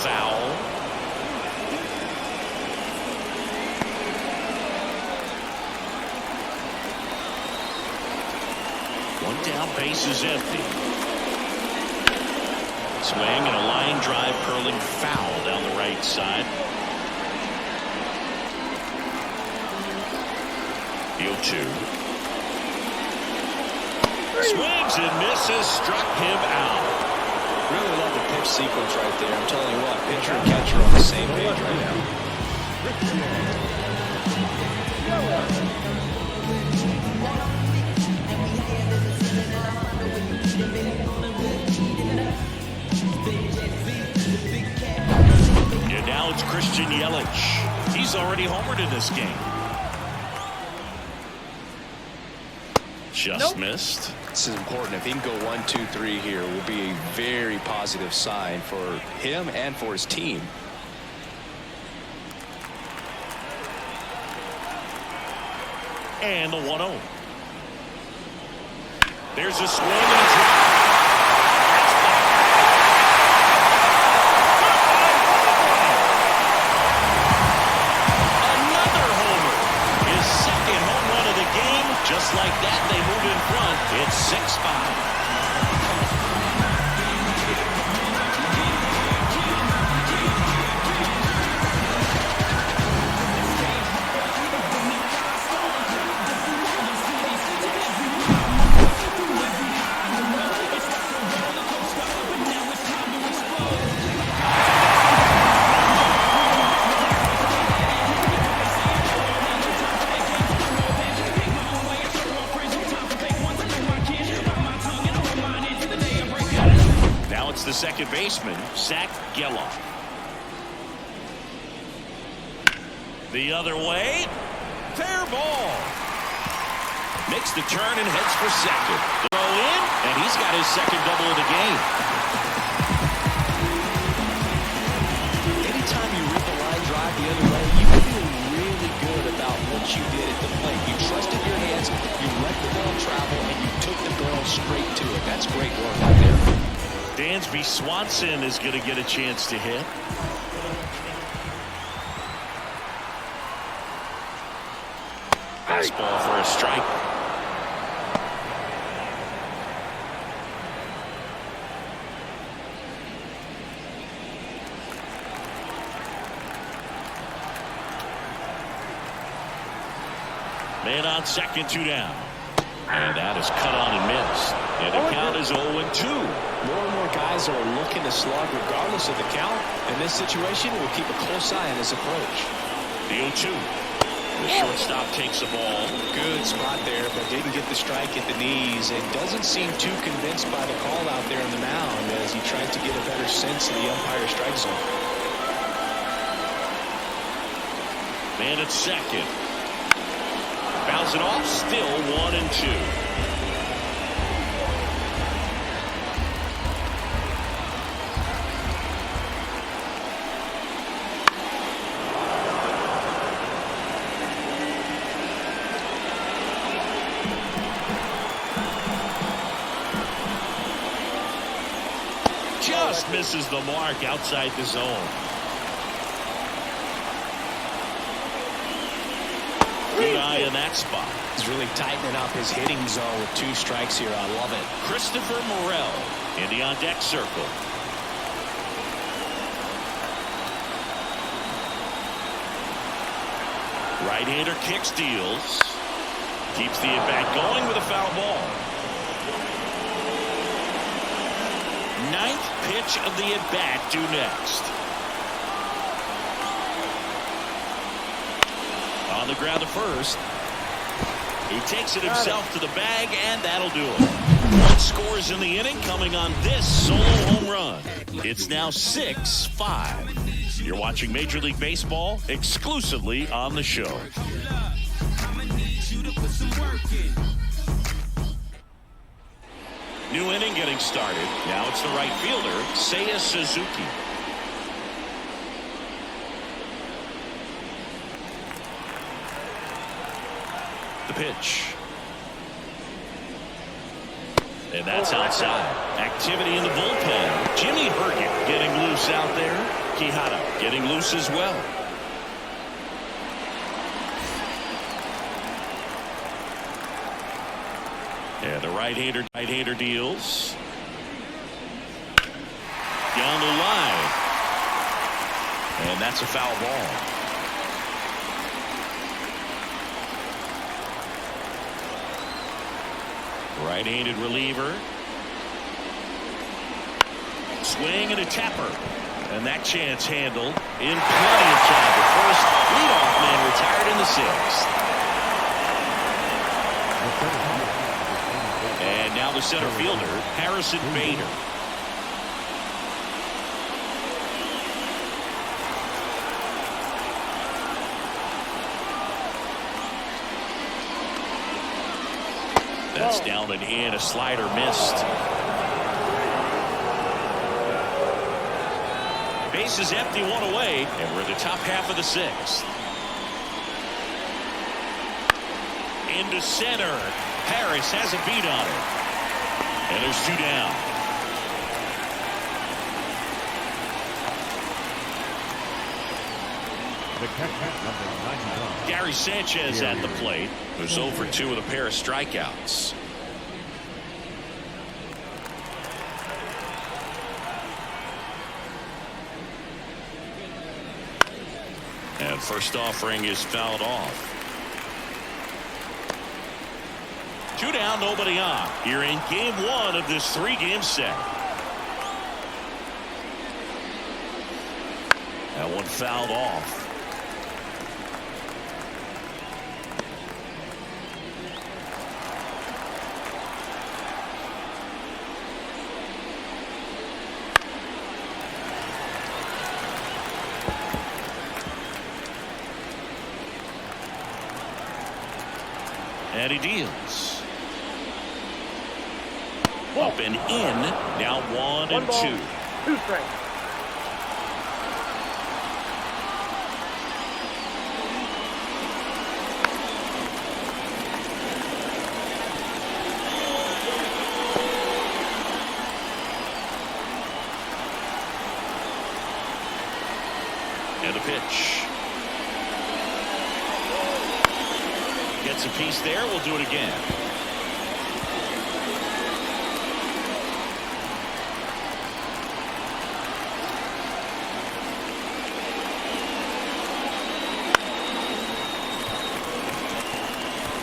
Foul. One down, base is empty. Swing and a line drive curling foul down the right side. The 0-2. Swings and misses, struck him out. Really love the pitch sequence right there. I'm telling you what, pitcher and catcher are on the same page right now. And now it's Christian Yelich. He's already homered in this game. Just missed. This is important. If he can go 1, 2, 3 here, it will be a very positive sign for him and for his team. And the 1-0. There's a swing and a drive. Another homer. His second home run of the game. Just like that, they move in front. It's 6-5. The second baseman, Zach Geloff. The other way. Fair ball. Makes the turn and heads for second. Throw in, and he's got his second double of the game. Anytime you rip a line drive the other way, you feel really good about what you did at the plate. You trusted your hands, you let the ball travel, and you took the barrel straight to it. That's great work out there. Dansby Swanson is going to get a chance to hit. Fastball for a strike. Man on second, 2 down. And that is cut on and missed. And the count is 0-2. More and more guys are looking to slug regardless of the count. In this situation, we'll keep a close eye on his approach. The 0-2. The shortstop takes the ball. Good spot there, but didn't get the strike at the knees and doesn't seem too convinced by the call out there on the mound as he tried to get a better sense of the umpire strike zone. Man at second. Bounce it off, still 1-2. Just misses the mark outside the zone. Good eye in that spot. He's really tightening up his hitting zone with 2 strikes here. I love it. Christopher Morel in the on-deck circle. Right-hander kick steals. Keeps the at-bat going with a foul ball. 9th pitch of the at-bat due next. On the ground to first. He takes it himself to the bag, and that'll do it. One scores in the inning coming on this solo home run. It's now 6-5. You're watching Major League Baseball exclusively on the show. New inning getting started. Now it's the right fielder, Seiya Suzuki. The pitch. And that's outside. Activity in the bullpen. Jimmy Herget getting loose out there. Quijada getting loose as well. And the right-hander deals. Down the line. And that's a foul ball. Right-handed reliever. Swing and a tapper. And that chance handled in plenty of time. The first leadoff man retired in the sixth. And now the center fielder, Harrison Bader. That's down and in. A slider missed. Base is empty, one away, and we're in the top half of the sixth. Into center. Harris has a beat on it. And there's two down. The catcher, number 91. Gary Sanchez at the plate, who's 0 for 2 with a pair of strikeouts. And first offering is fouled off. 2 down, nobody on. Here in game 1 of this 3-game set. That one fouled off. And he deals. Up and in. Now 1 and 2. 2 strikes. And the pitch. Gets a piece there. We'll do it again.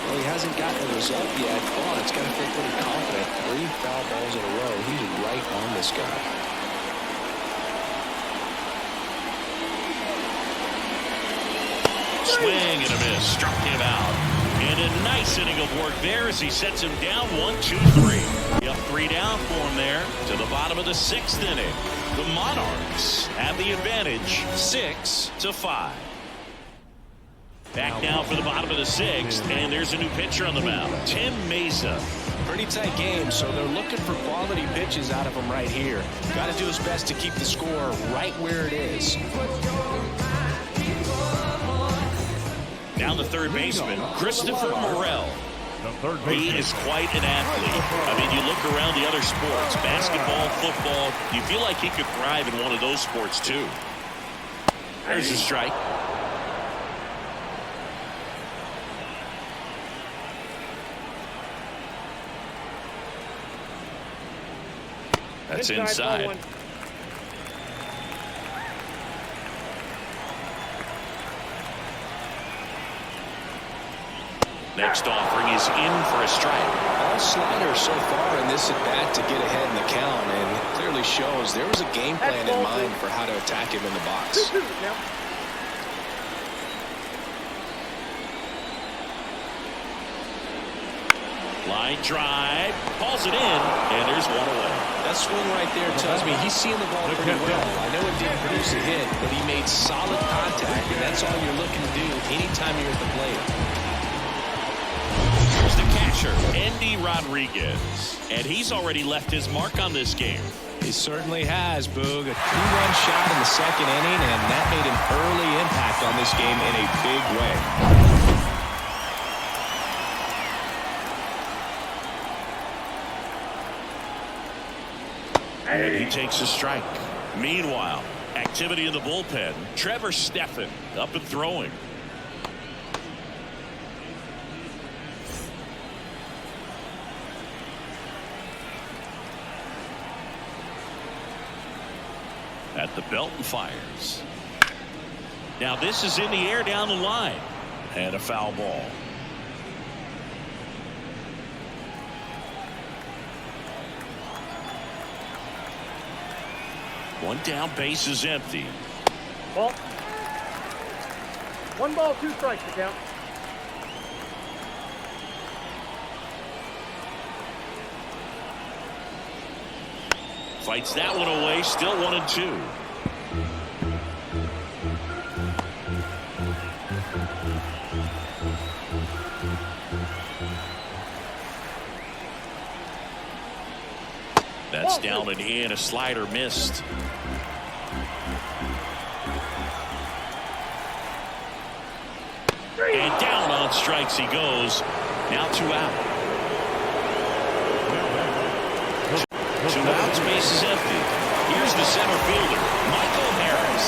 Well, he hasn't gotten a result yet, but it's got to feel pretty confident. 3 foul balls in a row. He's right on this guy. Swing and a miss. Struck him out. And a nice inning of work there as he sets him down 1, 2, 3. Up 3 down for him there to the bottom of the 6th inning. The Monarchs have the advantage 6-5. Back now for the bottom of the 6th, and there's a new pitcher on the mound, Tim Mesa. Pretty tight game, so they're looking for quality pitches out of him right here. Got to do his best to keep the score right where it is. Down the third baseman, Christopher Morel. He is quite an athlete. I mean, you look around the other sports, basketball, football, you feel like he could thrive in one of those sports too. There's a strike. That's inside. Next offering is in for a strike. All sliders so far in this at-bat to get ahead in the count, and clearly shows there was a game plan in mind for how to attack him in the box. Line drive, pulls it in, and there's one away. That swing right there tells me he's seeing the ball pretty well. I know it didn't produce a hit, but he made solid contact, and that's all you're looking to do anytime you're at the plate. Here's the catcher, Andy Rodriguez, and he's already left his mark on this game. He certainly has, Boog. A 2-run shot in the second inning, and that made an early impact on this game in a big way. And he takes a strike. Meanwhile, activity in the bullpen. Trevor Stephan up and throwing. At the belt and fires. Now this is in the air down the line. And a foul ball. One down, base is empty. Ball. 1 ball, 2 strikes to count. Fights that one away, still 1-2. That's down and in. A slider missed. And down on strikes he goes. Now 2 out. 2 outs, base is empty. Here's the center fielder, Michael Harris.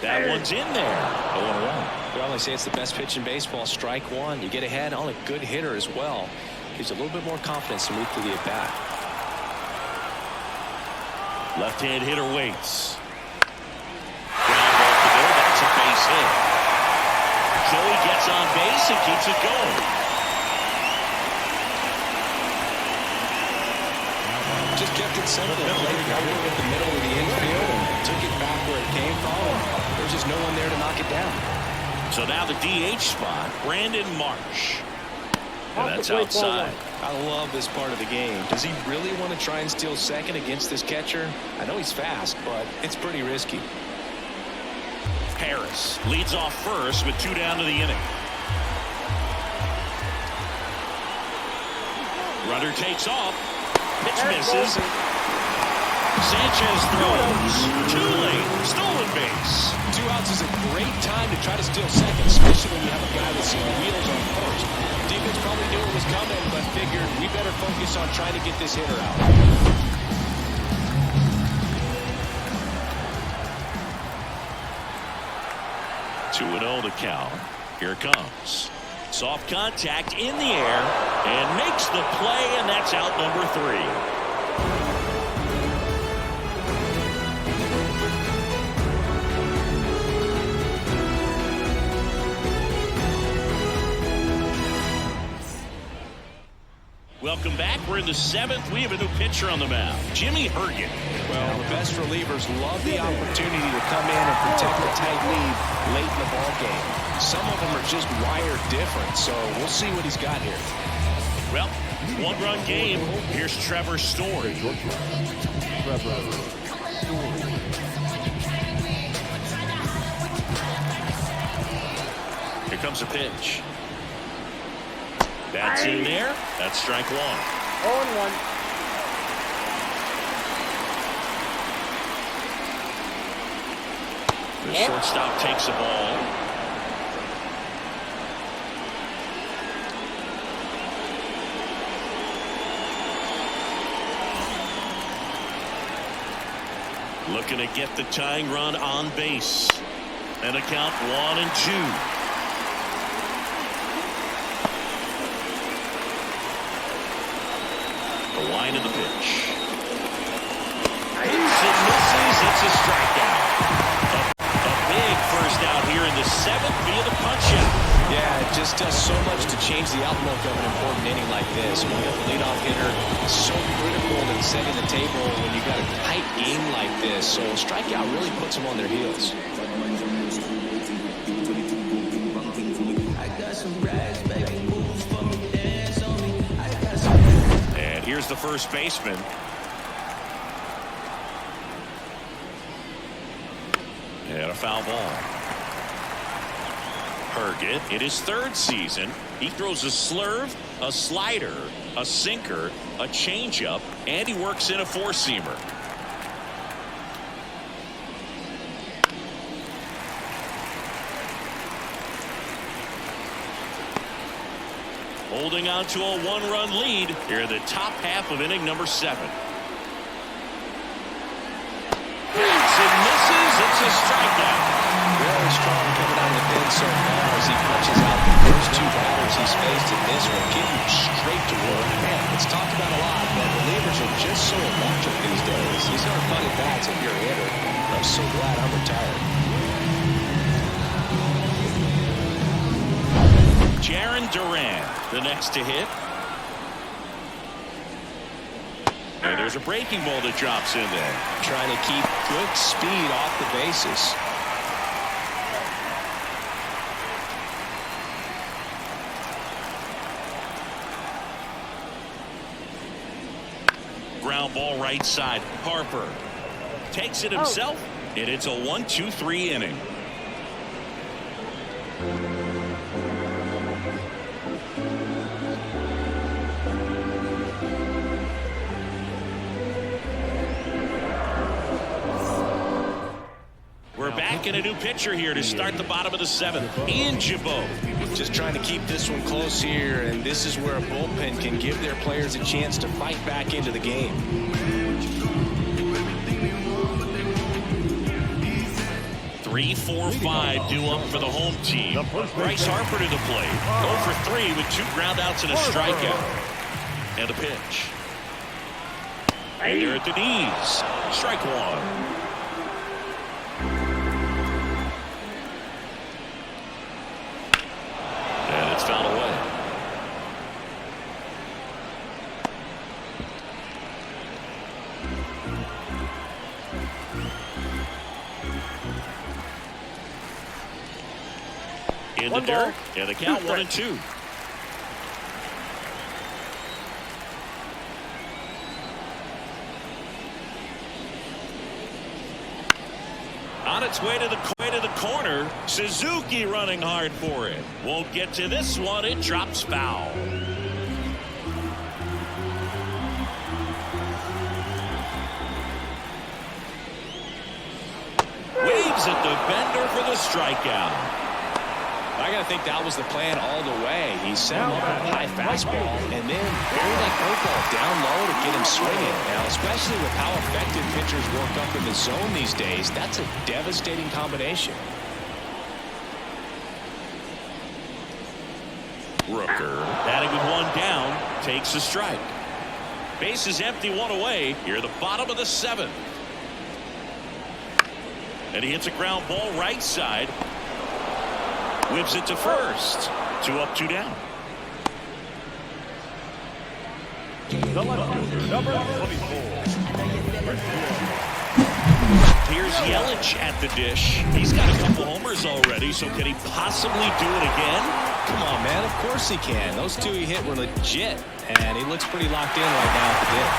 That one's in there. 0-1. Well, they say it's the best pitch in baseball. Strike one. You get ahead on a good hitter as well. Gives a little bit more confidence to move through the at-bat. Left-hand hitter waits. Ground ball to go. That's a base hit. Joey gets on base and keeps it going. Just kept it simple. Played right at the middle of the infield and took it back where it came from. There's just no one there to knock it down. So now the DH spot, Brandon Marsh. And that's outside. I love this part of the game. Does he really want to try and steal second against this catcher? I know he's fast, but it's pretty risky. Harris leads off first with 2 down to the inning. Runner takes off. Pitch misses. Sanchez throws. Too late. Stolen base. 2 outs is a great time to try to steal second, especially when you have a guy that's in wheels on first. Defense probably knew it was coming, but figured we better focus on trying to get this hitter out. 2-0 to count. Here it comes. Soft contact in the air and makes the play, and that's out number 3. Welcome back. We're in the 7th. We have a new pitcher on the mound, Jimmy Hergen. Well, the best relievers love the opportunity to come in and protect a tight lead late in the ball game. Some of them are just wired different, so we'll see what he's got here. Well, 1-run game. Here's Trevor Story. Here comes a pitch. That's in there. That's strike 1. 0-1. The shortstop takes the ball. Looking to get the tying run on base. And a count 1-2. The line of the pitch. It misses. It's a strikeout. A big first out here in the 7th via the punch out. Yeah, it just does so much to change the outlook of an important inning like this. When you have the leadoff hitter, it's so critical in setting the table when you got a tight game like this. So a strikeout really puts them on their heels. And here's the first baseman. And a foul ball. Herget in his third season. He throws a slurve, a slider, a sinker, a changeup, and he works in a four-seamer. Holding on to a one-run lead here in the top half of inning number 7. It misses. It's a strikeout. Very strong coming out of the pen so far as he punches out the first 2 batters he's faced in this one, getting straight to work. Man, it's talked about a lot, but relievers are just so electric these days. These aren't funny bats if you're a hitter. I'm so glad I'm retired. Jarren Duran, the next to hit. And there's a breaking ball that drops in there. Trying to keep good speed off the bases. Ground ball right side. Harper takes it himself, and it's a 1-2-3 inning. We're back in a new pitcher here to start the bottom of the 7th. Ian Gibaut. Just trying to keep this one close here, and this is where a bullpen can give their players a chance to fight back into the game. Three, 4, 5 due up for the home team. Bryce Harper to the plate. 0 for 3 with 2 groundouts and a strikeout. And a pitch. And they're at the knees. Strike 1. And it's fouled away. In the dirt, and the count 1-2. On its way to the corner, Suzuki running hard for it. Won't get to this one. It drops foul. Waves at the bender for the strikeout. I got to think that was the plan all the way. He set him up with a high fastball and then buried that curveball down low to get him swinging. Now, especially with how effective pitchers work up in the zone these days, that's a devastating combination. Rooker, batting with 1 down, takes a strike. Base is empty, 1 away. Here at the bottom of the 7th. And he hits a ground ball right side. Whips it to first. 2 up, 2 down. Number 24. Here's Yelich at the dish. He's got a couple homers already, so can he possibly do it again? Come on, man. Of course he can. Those 2 he hit were legit, and he looks pretty locked in right now at the dish.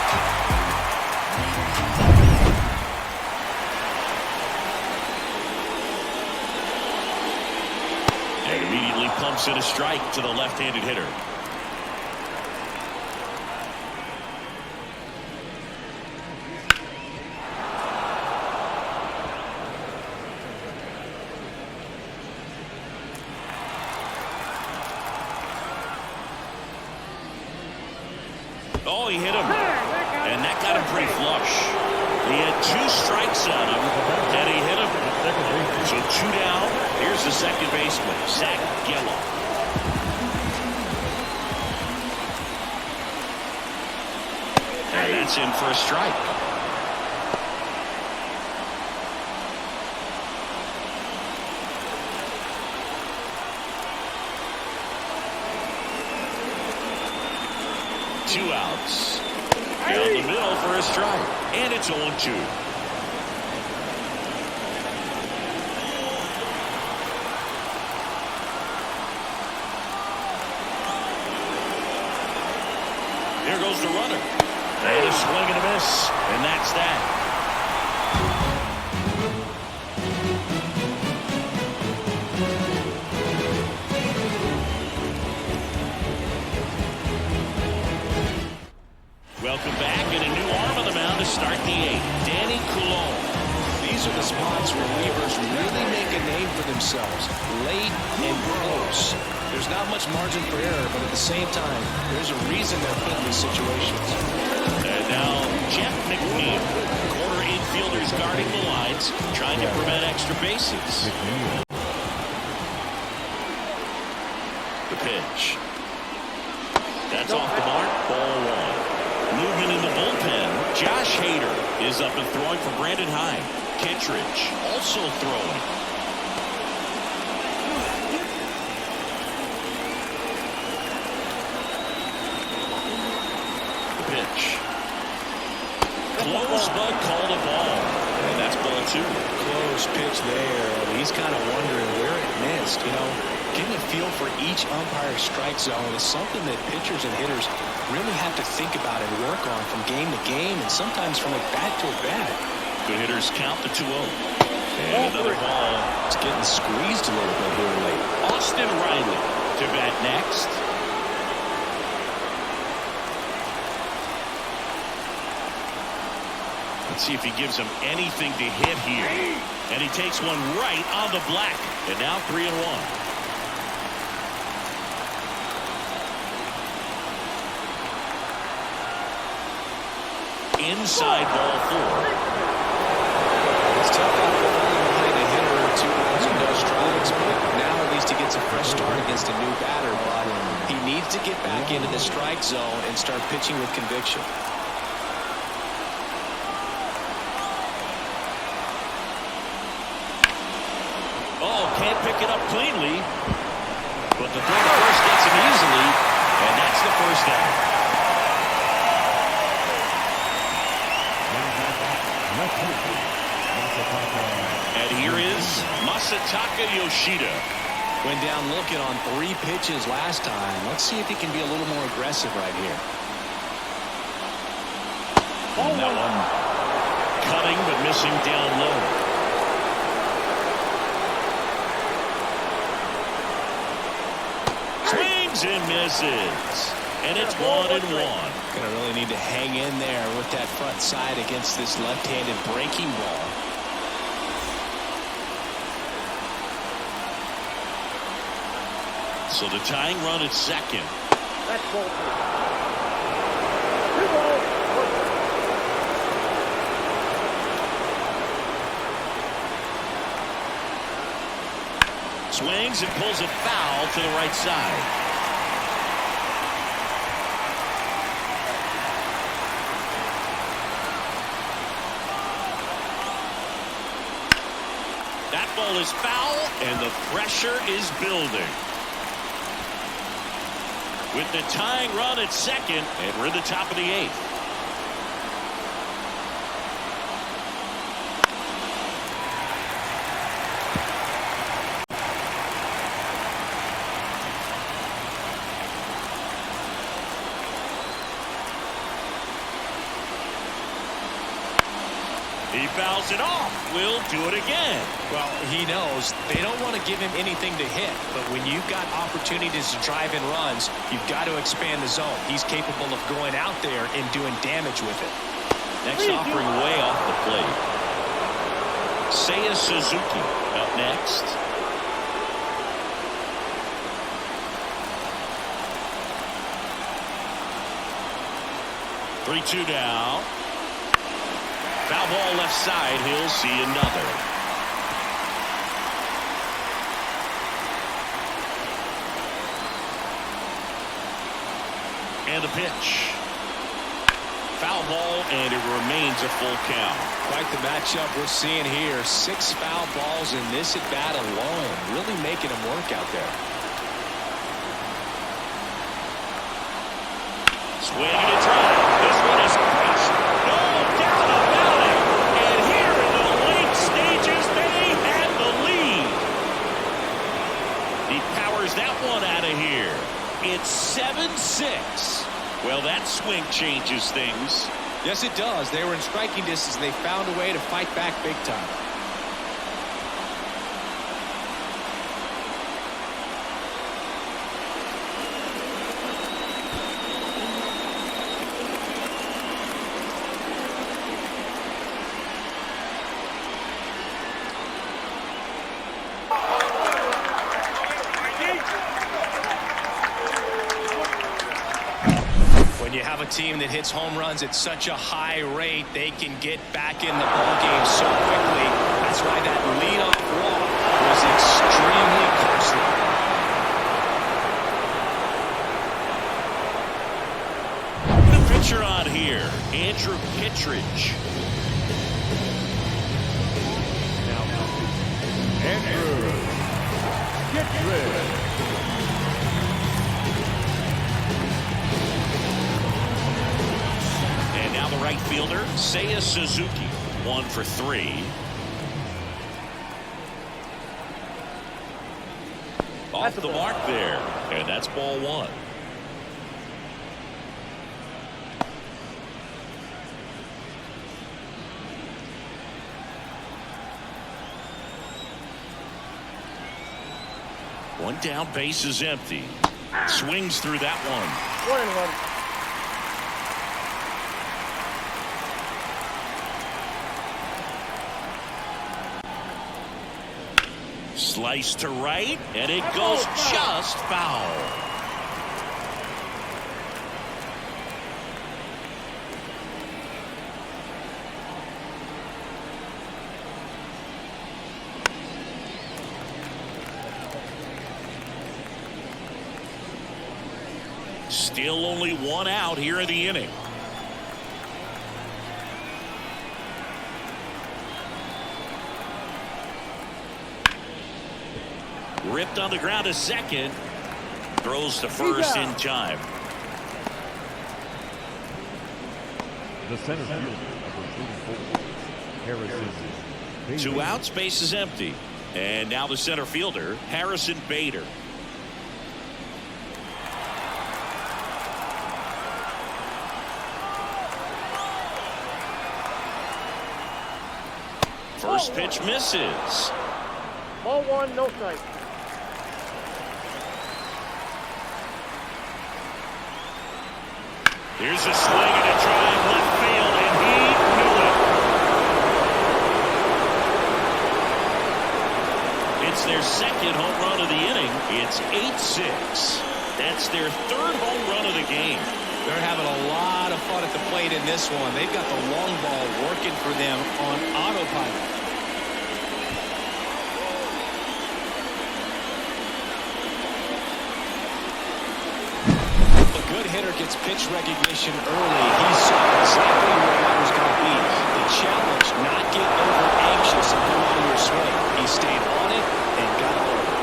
And immediately pumps in a strike to the left-handed hitter. Oh, he hit him. And that got him pretty flush. He had 2 strikes on him, and he hit him. So 2 down. Here's the second baseman, Zach Geloff. And that's in for a strike. 2 outs. Down the middle for a strike. And it's 0-2. Here goes the runner. And a swing and a miss. And that's that. Welcome back, and a new arm on the mound to start the 8th. Danny Coulomb. These are the spots where relievers really make a name for themselves. Late and close. There's not much margin for error, but at the same time, there's a reason they're put in these situations. And now Jeff McNeil. Corner infielders guarding the lines, trying to prevent extra bases. The pitch. That's off the mark. Ball 1. Movement in the bullpen. Josh Hader is up and throwing for Brandon Hyde. Kittredge also throwing. The pitch. Close, but called a ball. And that's ball 2. Close pitch there. He's kind of wondering where it missed. You know, getting a feel for each umpire's strike zone is something that pitchers and hitters really have to think about and work on from game to game and sometimes from at bat to at bat. Good hitters count the 2-0. And another ball. It's getting squeezed a little bit here late. Austin Riley to bat next. Let's see if he gives him anything to hit here. And he takes one right on the black. And now 3-1. Inside ball 4. It's tough out there behind a hitter, 2 balls and no strikes, but now at least he gets a fresh start against a new batter. But he needs to get back into the strike zone and start pitching with conviction. Oh, can't pick it up cleanly. But the throw to first gets him easily, and that's the first out. And here is Masataka Yoshida. Went down looking on 3 pitches last time. Let's see if he can be a little more aggressive right here. And that one cutting but missing down low. Swings and misses. And it's 1-1. Gonna really need to hang in there with that front side against this left-handed breaking ball. So the tying run at second. That's Vultures. 2 balls. Swings and pulls it foul to the right side. That ball is foul, and the pressure is building. With the tying run at second, and we're at the top of the 8th. He fouls it off. We'll do it again. Well, he knows they don't want to give him anything to hit, but when you've got opportunities to drive in runs, you've got to expand the zone. He's capable of going out there and doing damage with it. Next offering way off the plate. Seiya Suzuki up next. Three-two down. Foul ball left side. He'll see another. And a pitch. Foul ball, and it remains a full count. Quite the matchup we're seeing here. 6 foul balls in this at bat alone. Really making him work out there. Swinging a drive. This one is crushed. No doubt about it. And here in the late stages, they had the lead. He powers that one out of here. It's 7-6. Well, that swing changes things. Yes, it does. They were in striking distance, and they found a way to fight back big time. When you have a team that hits home runs at such a high rate, they can get back in the ballgame so quickly. That's why that leadoff walk was extremely costly. The pitcher on here, Andrew Kittredge. Andrew Kittredge. And now the right fielder, Seiya Suzuki, 1 for 3. Off the mark there, and that's ball 1. One down, base is empty. Swings through that one. 1-1. Slice to right, and it goes just foul. Still only 1 out here in the inning. Ripped on the ground to second. Throws to first in time. The center fielder, Harrison. 2 outs, base is empty. And now the center fielder, Harrison Bader. First pitch misses. Ball 1, no strike. Here's a swing and a drive left field, and he knew it. It's their second home run of the inning. It's 8-6. That's their 3rd home run of the game. They're having a lot of fun at the plate in this one. They've got the long ball working for them on autopilot. A good hitter gets pitch recognition early. He saw exactly where that was going to be. The challenge, not get over anxious and go on your swing. He stayed on it and got over.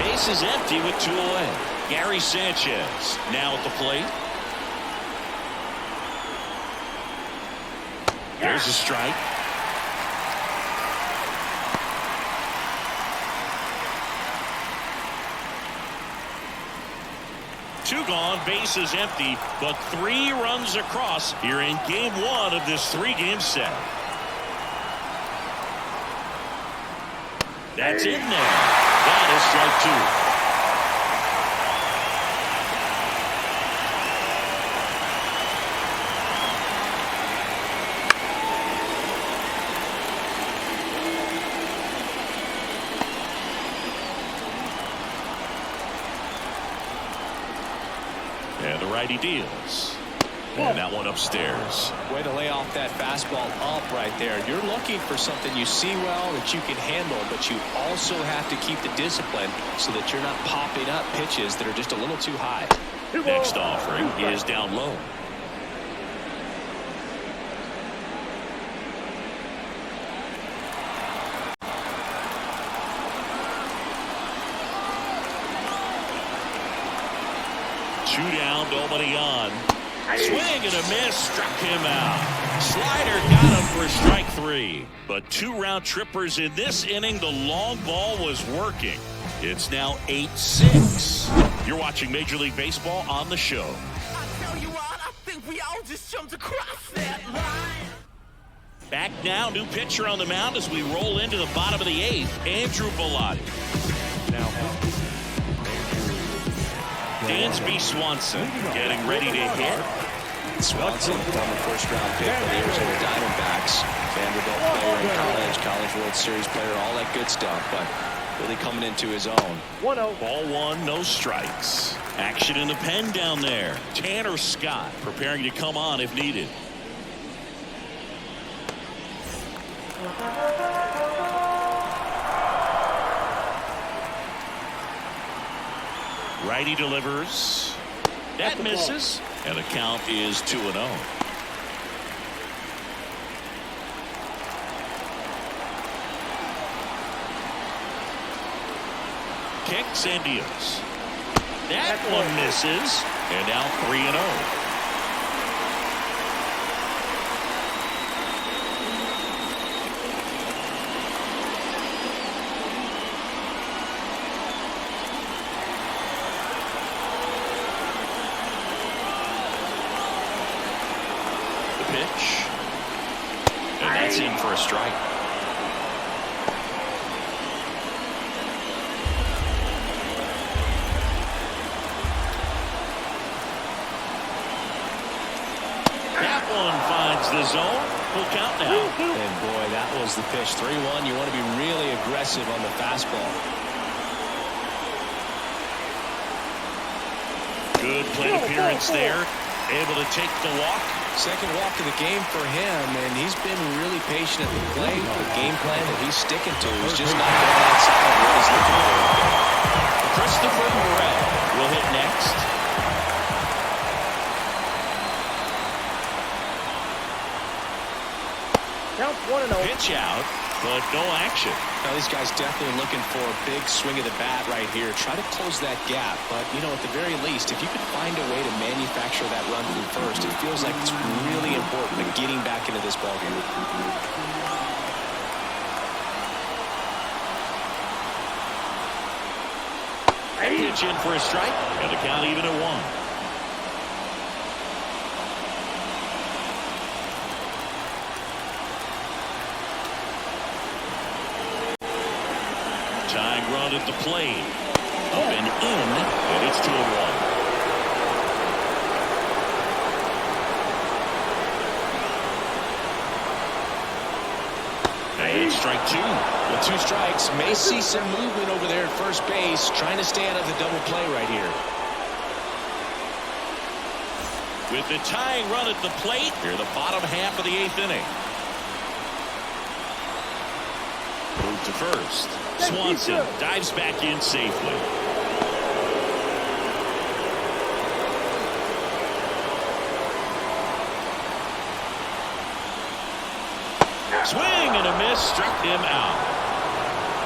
Base is empty with 2 away. Gary Sanchez now at the plate. There's a strike. Two gone, base is empty, but 3 runs across here in game 1 of this 3-game set. That's in there. That is strike 2. And the righty deals. And that one upstairs. Way to lay off that fastball up right there. You're looking for something you see well that you can handle, but you also have to keep the discipline so that you're not popping up pitches that are just a little too high. Next offering is down low. 2 down, nobody on. Swing and a miss, struck him out. Slider got him for strike 3. But 2 round trippers in this inning. The long ball was working. It's now 8-6. You're watching Major League Baseball on the show. I tell you what, I think we all just jumped across that line. Back now, new pitcher on the mound as we roll into the bottom of the 8th. Andrew Bellotti. Now, Dansby Swanson getting ready to hit. Swanson, former first-round pick for the Arizona Diamondbacks. Vanderbilt player in college World Series player, all that good stuff, but really coming into his own. 1-0. Ball 1, no strikes. Action in the pen down there. Tanner Scott preparing to come on if needed. Righty delivers. That misses. And the count is 2-0. Kicks and deals. That one misses. And now 3-0. Pitch. And that's in for a strike. That one finds the zone. Full count now. And boy, that was the pitch. 3-1. You want to be really aggressive on the fastball. Good plate appearance there. Able to take the walk. Second walk of the game for him, and he's been really patient at the plate. The game plan that he's sticking to is just not going outside of what he's looking for. Christopher Morel will hit next. Counts 1-0. Pitch out, but no action. Now, these guys definitely looking for a big swing of the bat right here. Try to close that gap, but, you know, at the very least, if you could find a way to manufacture that run from first, it feels like it's really important to getting back into this ballgame. Pitch in for a strike, and the count even at 1. Tying run at the plate. Up and in, and it's 2-1. And strike 2. With 2 strikes, may see some movement over there at first base, trying to stay out of the double play right here. With the tying run at the plate, here the bottom half of the 8th inning. Move to first. Swanson dives back in safely. Swing and a miss, struck him out.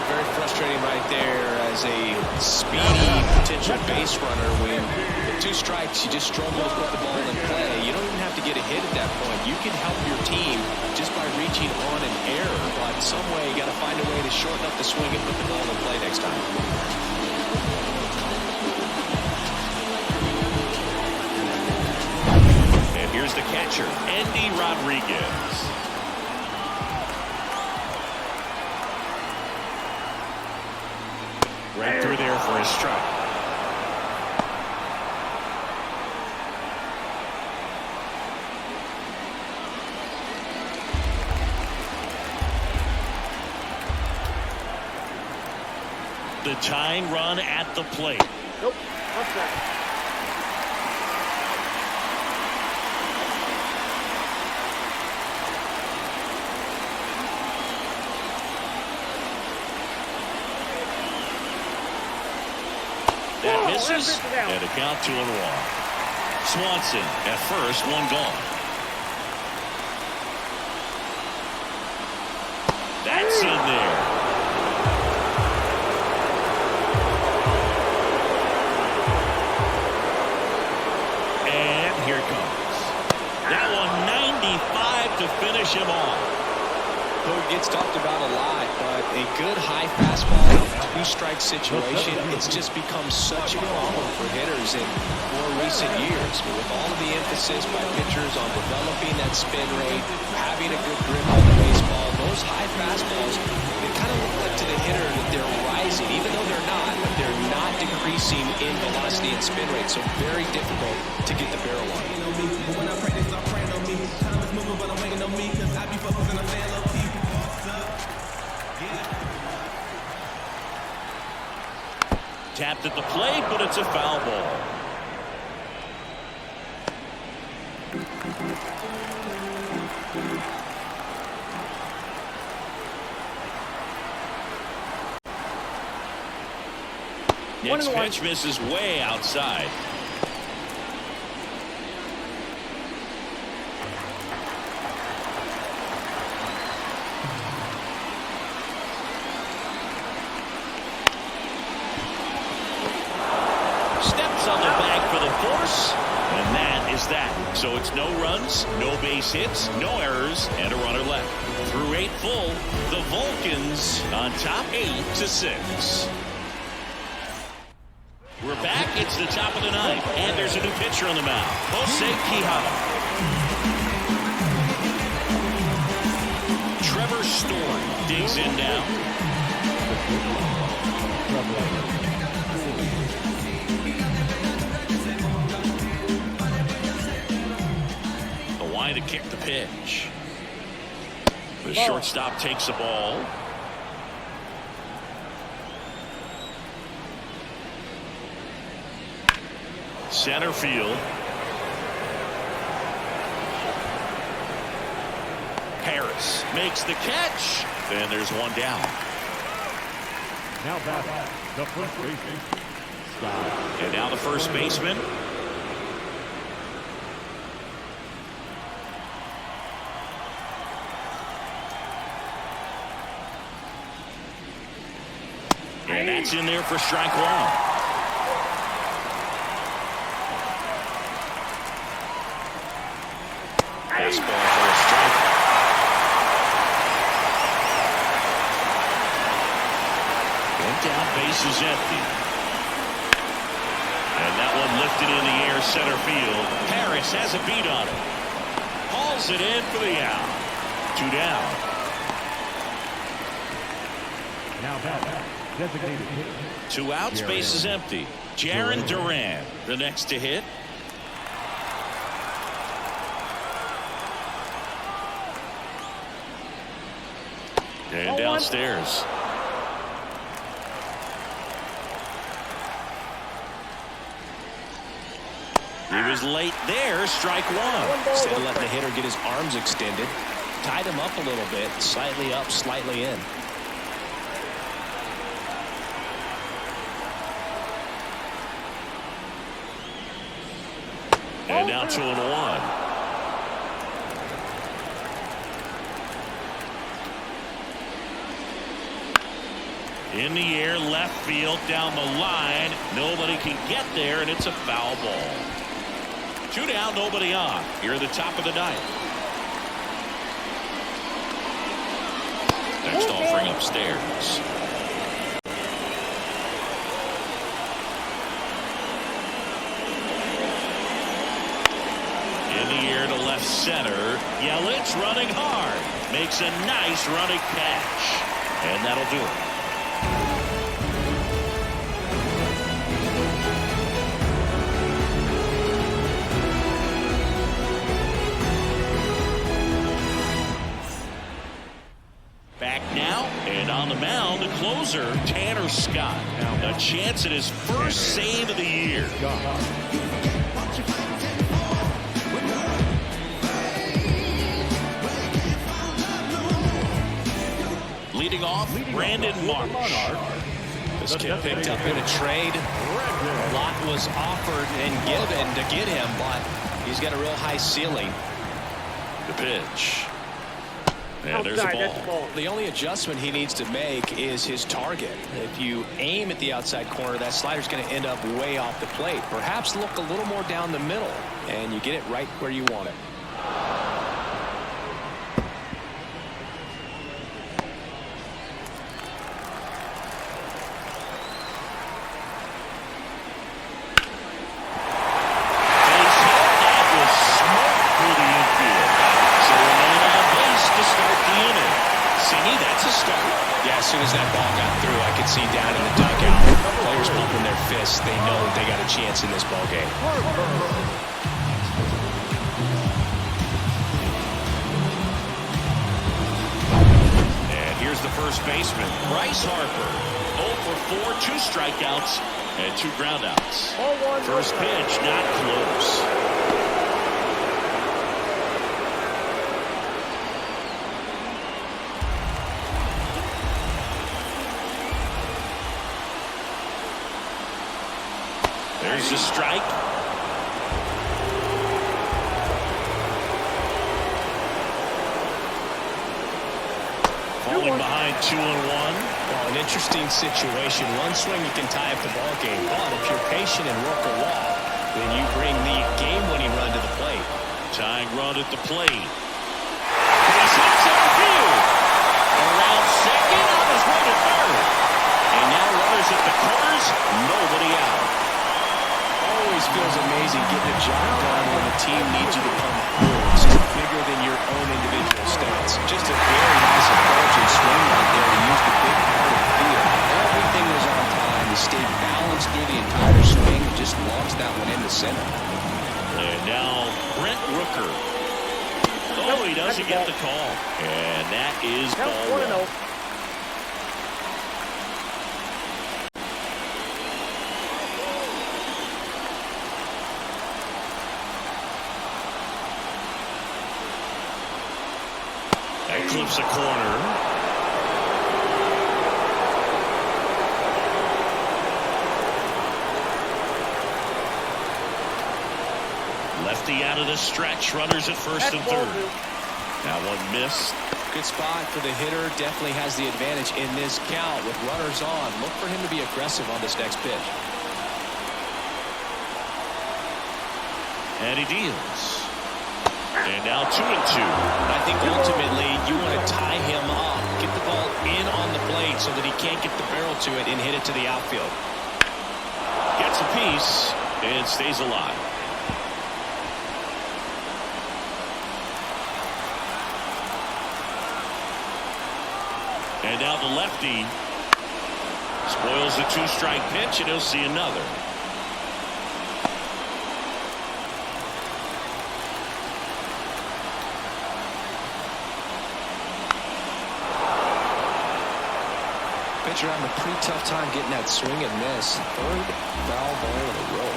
Very frustrating right there as a speedy potential base runner. When with 2 strikes, you just struggle to put the ball in play. You don't even have to get a hit at that point. You can help your team just by reaching on an error. But some way, you got to find a way to shorten up the swing and put the ball in play next time. And here's the catcher, Andy Rodriguez. Right through there for his strike. The tying run at the plate. Nope. Outside. That misses, and a count 2-1. Swanson at first, 1 gone. That's in there. finish him off. Though it gets talked about a lot, but a good high fastball in a two-strike situation, it's just become such a problem for hitters in more recent years. With all of the emphasis by pitchers on developing that spin rate, having a good grip on the baseball, those high fastballs, they kind of look like to the hitter that they're rising, even though they're not, but they're not decreasing in velocity and spin rate, so very difficult to get the barrel on. When I practice, I pray on me. Time is moving, but I'm waiting on me, cause I be focused on a fan of people. Tapped at the plate, but it's a foul ball. Next pitch misses way outside. And that is that. So it's no runs, no base hits, no errors, and a runner left. Through 8 full, the Vulcans on top 8-6. We're back. It's the top of the 9th, and there's a new pitcher on the mound, Jose Quijada. Trevor Story digs in now. To kick the pitch. The shortstop takes the ball. Center field. Harris makes the catch. And there's one down. Now back the first baseman. And now the first baseman. And that's in there for strike 1. Fastball for a strike. Went down, bases empty. And that one lifted in the air, center field. Harris has a beat on it. Hauls it in for the out. 2 down. Now back. Designated hit. 2 outs, base is empty. Jarren Duran, the next to hit. And downstairs. He was late there, strike 1. Instead of letting the hitter get his arms extended, tied him up a little bit, slightly up, slightly in. And now 2-1. In the air, left field, down the line. Nobody can get there, and it's a foul ball. 2 down, nobody on. Here at the top of the 9th. Next offering upstairs. Left center. Yelich running hard. Makes a nice running catch. And that'll do it. Back now, and on the mound, the closer, Tanner Scott. A chance at his first save of the year. Leading off, Brandon Marsh. This kid picked up in a trade. A lot was offered and given to get him, but he's got a real high ceiling. The pitch. And there's a ball. The only adjustment he needs to make is his target. If you aim at the outside corner, that slider's going to end up way off the plate. Perhaps look a little more down the middle, and you get it right where you want it. swingy. That's a start. Yeah, as soon as that ball got through, I could see down in the dugout, players pumping their fists. They know they got a chance in this ball game. And here's the first baseman, Bryce Harper. 0 for 4, 2 strikeouts, and 2 groundouts. First pitch, not close. There's a strike. Falling behind 2-1. Well, an interesting situation. One swing you can tie up the ball game, but if you're patient and work a wall, then you bring the game-winning run to the plate. Tying run at the plate. Base hit center field. Around second, on his way to third. And now runners at the corners, nobody out. Always feels amazing getting a job done when the team needs you to come through. It's just bigger than your own individual stats. Just a very nice approach and swing right there to use the big part of the field. Everything was on time. He stayed balanced through the entire swing and just launched that one into center. And now Brent Rooker. Oh, he doesn't get the call. And that is ball 1. That clips a corner. Lefty out of the stretch. Runners at first and third. Now one missed. Good spot for the hitter. Definitely has the advantage in this count with runners on. Look for him to be aggressive on this next pitch. And he deals. And now 2-2. I think ultimately you want to tie him up. Get the ball in on the plate so that he can't get the barrel to it and hit it to the outfield. Gets a piece and stays alive. And now the lefty spoils the 2-strike pitch, and he'll see another. Pitcher having a pretty tough time getting that swing and miss. Third foul ball in a row.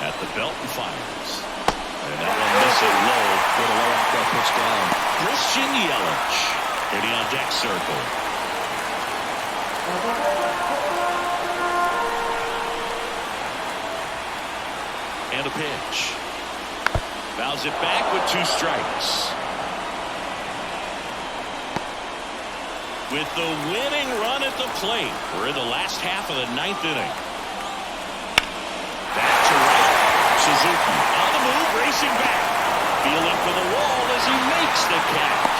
At the belt and fires. And that one missing low. Way to lay off that pitch down. Christian Yelich hitting on deck circle. And a pitch. Fouls it back with 2 strikes. With the winning run at the plate. We're in the last half of the 9th inning. Back to right. Suzuki on the move, racing back. Feeling for the wall as he makes the catch.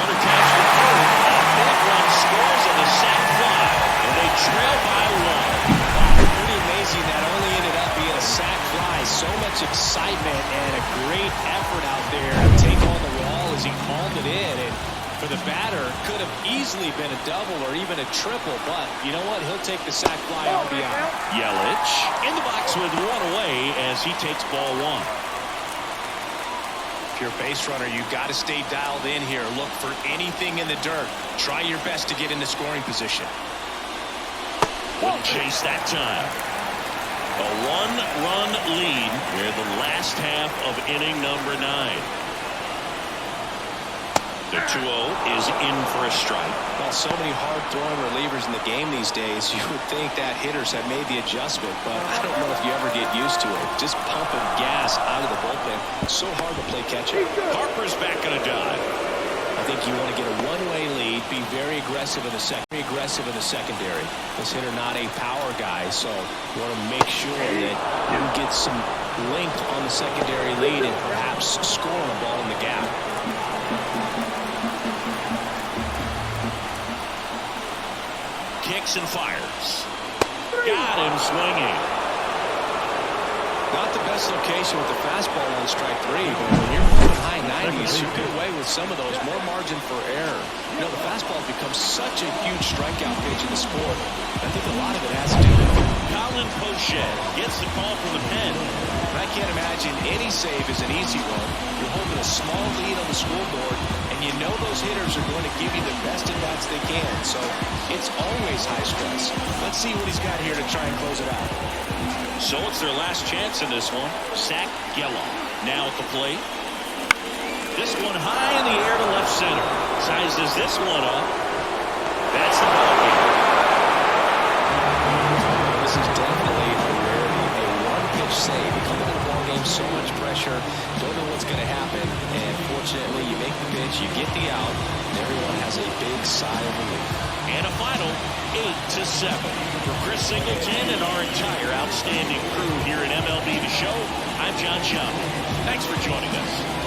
Runner taps the third. A big run scores on the sac fly. And they trail by 1. Pretty amazing that only ended up being a sac fly. So much excitement and a great effort out there to take on the wall as he called it in. And for the batter, could have easily been a double or even a triple, but you know what? He'll take the sac fly RBI. Yelich in the box with 1 away as he takes ball 1. If you're a base runner, you've got to stay dialed in here. Look for anything in the dirt. Try your best to get into scoring position. Wouldn't chase that time. A 1-run lead near the last half of inning number 9. The 2-0 is in for a strike. Well, so many hard-throwing relievers in the game these days, you would think that hitters have made the adjustment, but I don't know if you ever get used to it. Just pumping gas out of the bullpen. It's so hard to play catch-up. Harper's back in a dive. I think you want to get a one-way lead, be very aggressive in the secondary. This hitter not a power guy, so you want to make sure that you get some length on the secondary lead and perhaps score on a ball in the gap. Kicks and fires. Got him swinging. Not the best location with the fastball on strike 3, but when you're moving high 90s, piece, you get away with some of those, more margin for error. You know, the fastball becomes such a huge strikeout pitch in the sport. I think a lot of it has to do with it. Colin Pochette gets the call from the pen. I can't imagine any save is an easy one. You're holding a small lead on the scoreboard, and you know those hitters are going to give you the best at-bats they can. So it's always high stress. Let's see what he's got here to try and close it out. So it's their last chance in this one. Zach Geloff now at the plate. This one high in the air to left center. Sizes this one up. That's the ball game. This is definitely a rarity. A one-pitch save. You come into the ball game, so much pressure. Don't know what's going to happen. And fortunately, you make the pitch, you get the out, and everyone has a big sigh of relief. And a final 8-7. For Chris Singleton and our entire outstanding crew here at MLB The Show, I'm John Schaub. Thanks for joining us.